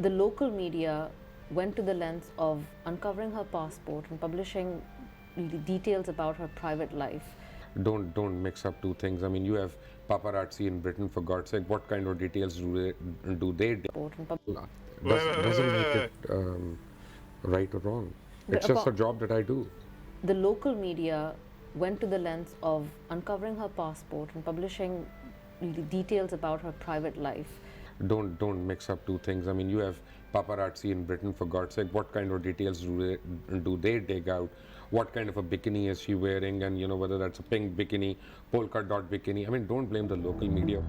The local media went to the lengths of uncovering her passport and publishing details about her private life. Don't mix up two things. I mean, you have paparazzi in Britain, for God's sake. What kind of details do they doesn't make it right or wrong. It's just a job that I do. The local media went to the lengths of uncovering her passport and publishing details about her private life. Don't mix up two things. I mean, you have paparazzi in Britain, for God's sake. What kind of details do they dig out? What kind of a bikini is she wearing? And, you know, whether that's a pink bikini, polka dot bikini. I mean, don't blame the local media.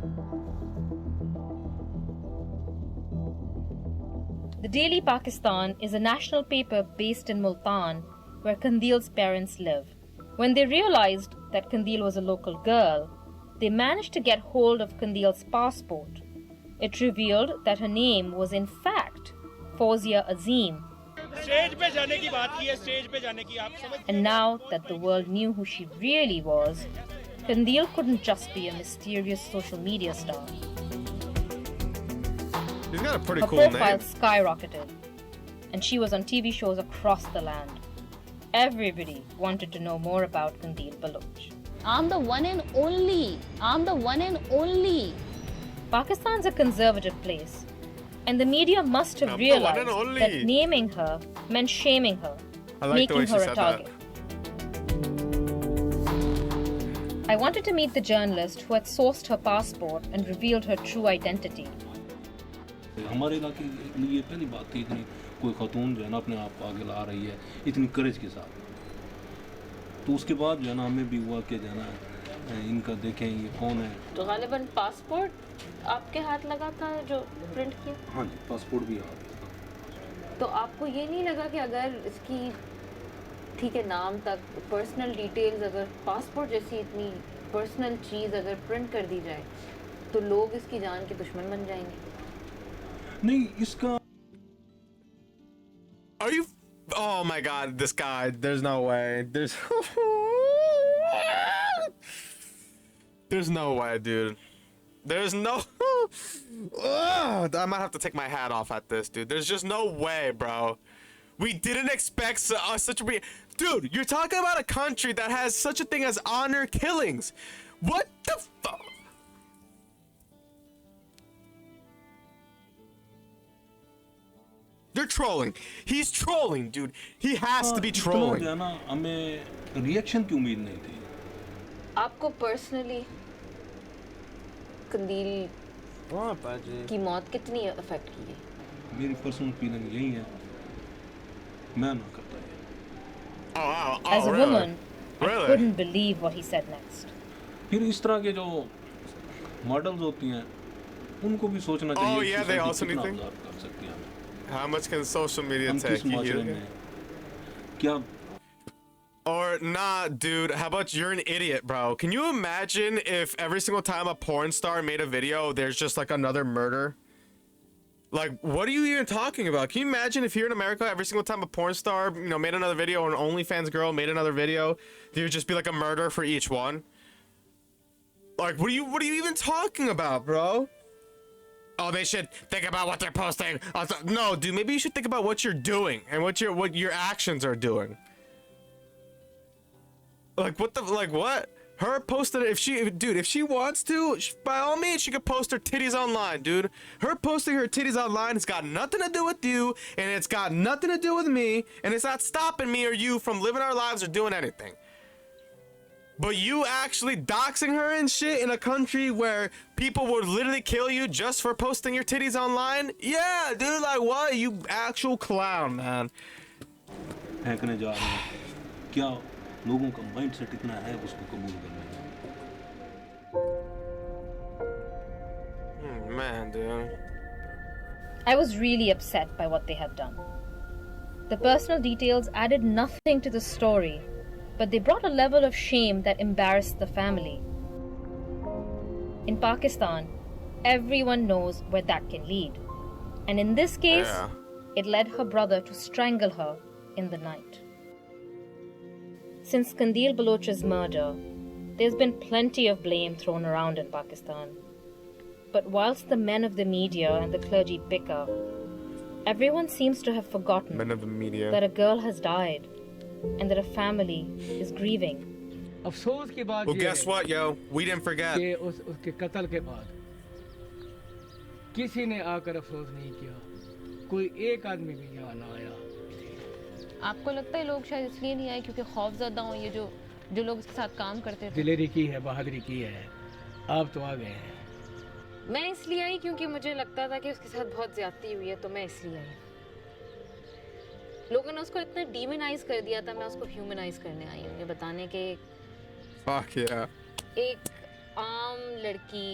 The Daily Pakistan is a national paper based in Multan, where Kandil's parents live. When they realized that Kandil was a local girl, they managed to get hold of Kandil's passport. It revealed that her name was in fact Fawzia Azim. And now that the world knew who she really was, Kandil couldn't just be a mysterious social media star. She's got a pretty her cool name. Her profile skyrocketed, and she was on TV shows across the land. Everybody wanted to know more about Kandil Baloch. I'm the one and only. I'm the one and only. Pakistan's a conservative place, and the media must have realized that naming her meant shaming her, making her a target. I wanted to meet the journalist who had sourced her passport and revealed her true identity. हमारे इलाके के लिए पहली बात थी इतनी कोई खातून जो है ना अपने आप को आगे ला रही है इतनी करेज के साथ। तो उसके बाद जो है ना हमें भी हुआ कि जो है ना इनका देखें ये कौन है। तो गालिबन पासपोर्ट आपके हाथ लगा था जो प्रिंट किया? हाँ जी, पासपोर्ट भी हाथ लगा। तो आपको ये नहीं लगा कि अगर इसकी ठीक है नाम तक पर्सनल डिटेल्स अगर पासपोर्ट जैसी इतनी पर्सनल चीज़ अगर प्रिंट कर दी जाए तो लोग इसकी जान के दुश्मन बन जाएंगे? नहीं इसका Are you? Oh my God, this guy. There's no way. There's no way, dude. There's no. Ugh, I might have to take my hat off at this, dude. There's just no way, bro. We didn't expect such a dude. You're talking about a country that has such a thing as honor killings. What the fuck? They're trolling. He's trolling, dude. He has to be trolling. इतना ना हमें reaction की उम्मीद नहीं थी। आपको personally कंदील की मौत कितनी अफेक्ट की है? मेरी पर्सनल फीलिंग यही है, मैं ना करता ये। As a woman, I couldn't believe what he said next. फिर इस तरह के जो मॉडल्स होती हैं, उनको भी सोचना चाहिए। Oh yeah, they also need to. कर सकती हैं। How much can social media take? Or nah, dude, how about you're an idiot, bro? Can you imagine if every single time a porn star made a video, there's just like another murder? Like, what are you even talking about? Can you imagine if here in America, every single time a porn star, you know, made another video, or an OnlyFans girl made another video, there would just be like a murder for each one? Like, what are you even talking about, bro? Oh, they should think about what they're posting. No, dude, maybe you should think about what you're doing and what your actions are doing. Like, what? Her posted if she wants to, by all means, she could post her titties online, dude. Her posting her titties online has got nothing to do with you, and it's got nothing to do with me, and it's not stopping me or you from living our lives or doing anything. But you actually doxing her and shit in a country where people would literally kill you just for posting your titties online? Yeah, dude, like what? You actual clown, man. फेंकने जा रहे हैं, क्या लोगों का mindset इतना है उसको कबूल करने का? Man, dude. I was really upset by what they had done. The personal details added nothing to the story, but they brought a level of shame that embarrassed the family. In Pakistan, everyone knows where that can lead. And in this case, it led her brother to strangle her in the night. Since Qandil Baloch's murder, there's been plenty of blame thrown around in Pakistan. But whilst the men of the media and the clergy bicker, everyone seems to have forgotten that a girl has died and that a family is grieving. अफसोस की बात well, guess what, yo? We didn't forget. कि उसके कत्ल के बाद किसी ने आकर अफसोस नहीं किया, कोई एक आदमी भी यहाँ ना आया। आपको लगता है लोग शायद इसलिए नहीं आए क्योंकि खौफज़दा हों, ये जो लोग इसके साथ काम करते थे? दिलेरी की है, बहादुरी की है, आप तो आ गए हैं। मैं इसलिए आई क्योंकि मुझे लगता था कि उसके साथ बहुत ज्यादती हुई है, तो मैं इसलिए आई। लोगों ने उसको इतना डीमोनाइज कर दिया था, मैं उसको ह्यूमनाइज करने आई हूँ, ये बताने के Fuck yeah. एक आम लड़की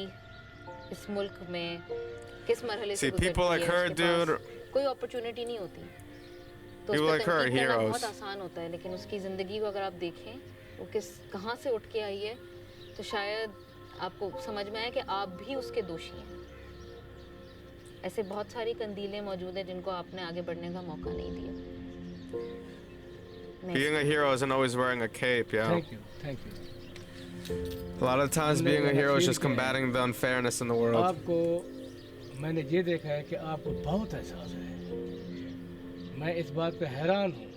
इस मुल्क में किस मरहले से गुजरती है, people like her, dude. कोई अपॉर्चुनिटी नहीं होती, तो people like her are heroes. बहुत आसान होता है, लेकिन उसकी ज़िंदगी को अगर आप देखें, वो कहाँ से उठ के आई है, तो शायद आपको समझ में आया कि आप भी उसके दोषी हैं। ऐसे बहुत सारी कंदीलें मौजूद हैं जिनको आपने आगे बढ़ने का मौका नहीं दिया। Being a hero isn't always wearing a cape, yeah. Thank you. A lot of times being a hero is just combating the unfairness in the world. आपको मैंने ये देखा है कि आपको बहुत एहसास है। मैं इस बात पे हैरान हूँ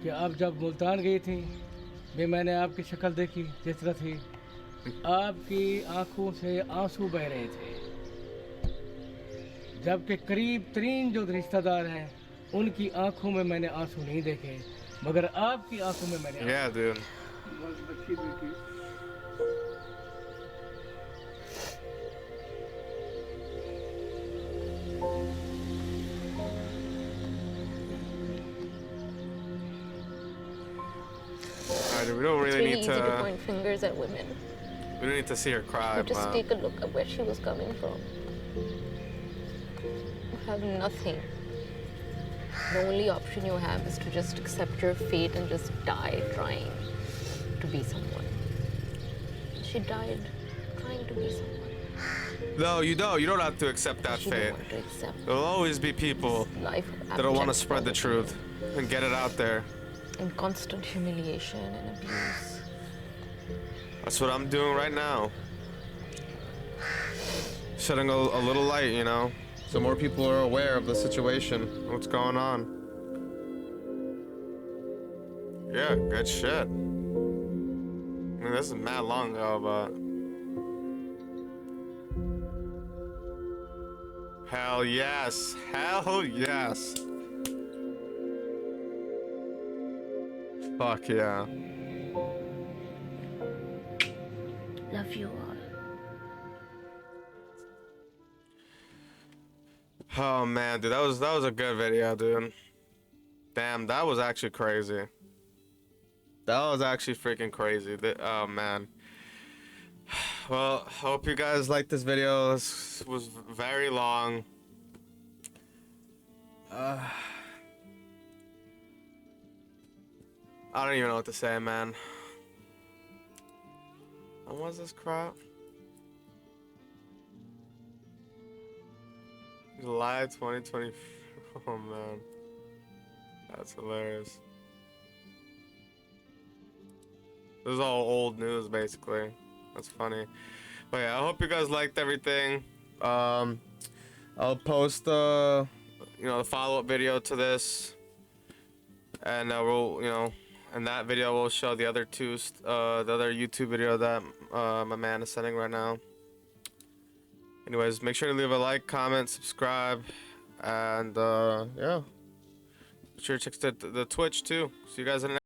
कि आप जब मुल्तान गई थी, मैंने आपकी शक्ल देखी जिस तरह थी, आपकी आंखों से आंसू बह रहे थे, जबकि करीब तरीन जो रिश्तेदार हैं उनकी आंखों में मैंने आंसू नहीं देखे, मगर आपकी आंखों में मैंने dude. अच्छी बेटी। We don't It's really really need easy to to. point fingers at women. We don't need to see her cry. You just but take a look at where she was coming from. You have nothing. The only option you have is to just accept your fate and just die trying to be someone. She died trying to be someone. No, you don't. You don't have to accept that She fate. didn't want to accept There'll always be people life that don't want to abject spread the poverty truth and get it out there. and constant humiliation and abuse. That's what I'm doing right now. Shedding a little light, you know, so more people are aware of the situation, what's going on. Yeah, good shit. I mean, this is mad long ago, but hell yes, hell yes. Fuck yeah. Love you all. Oh man, dude, that was a good video, dude. Damn, that was actually crazy. That was actually freaking crazy. Oh man. Well, hope you guys liked this video. This was very long. I don't even know what to say, man. When was this crap? July 2020. Oh man, that's hilarious. This is all old news, basically. That's funny. But yeah, I hope you guys liked everything. I'll post the follow-up video to this, and we'll, in that video we'll show the other two, the other YouTube video that my man is sending right now. Anyways, make sure to leave a like, comment, subscribe, and yeah, make sure to check the Twitch too. See you guys in the next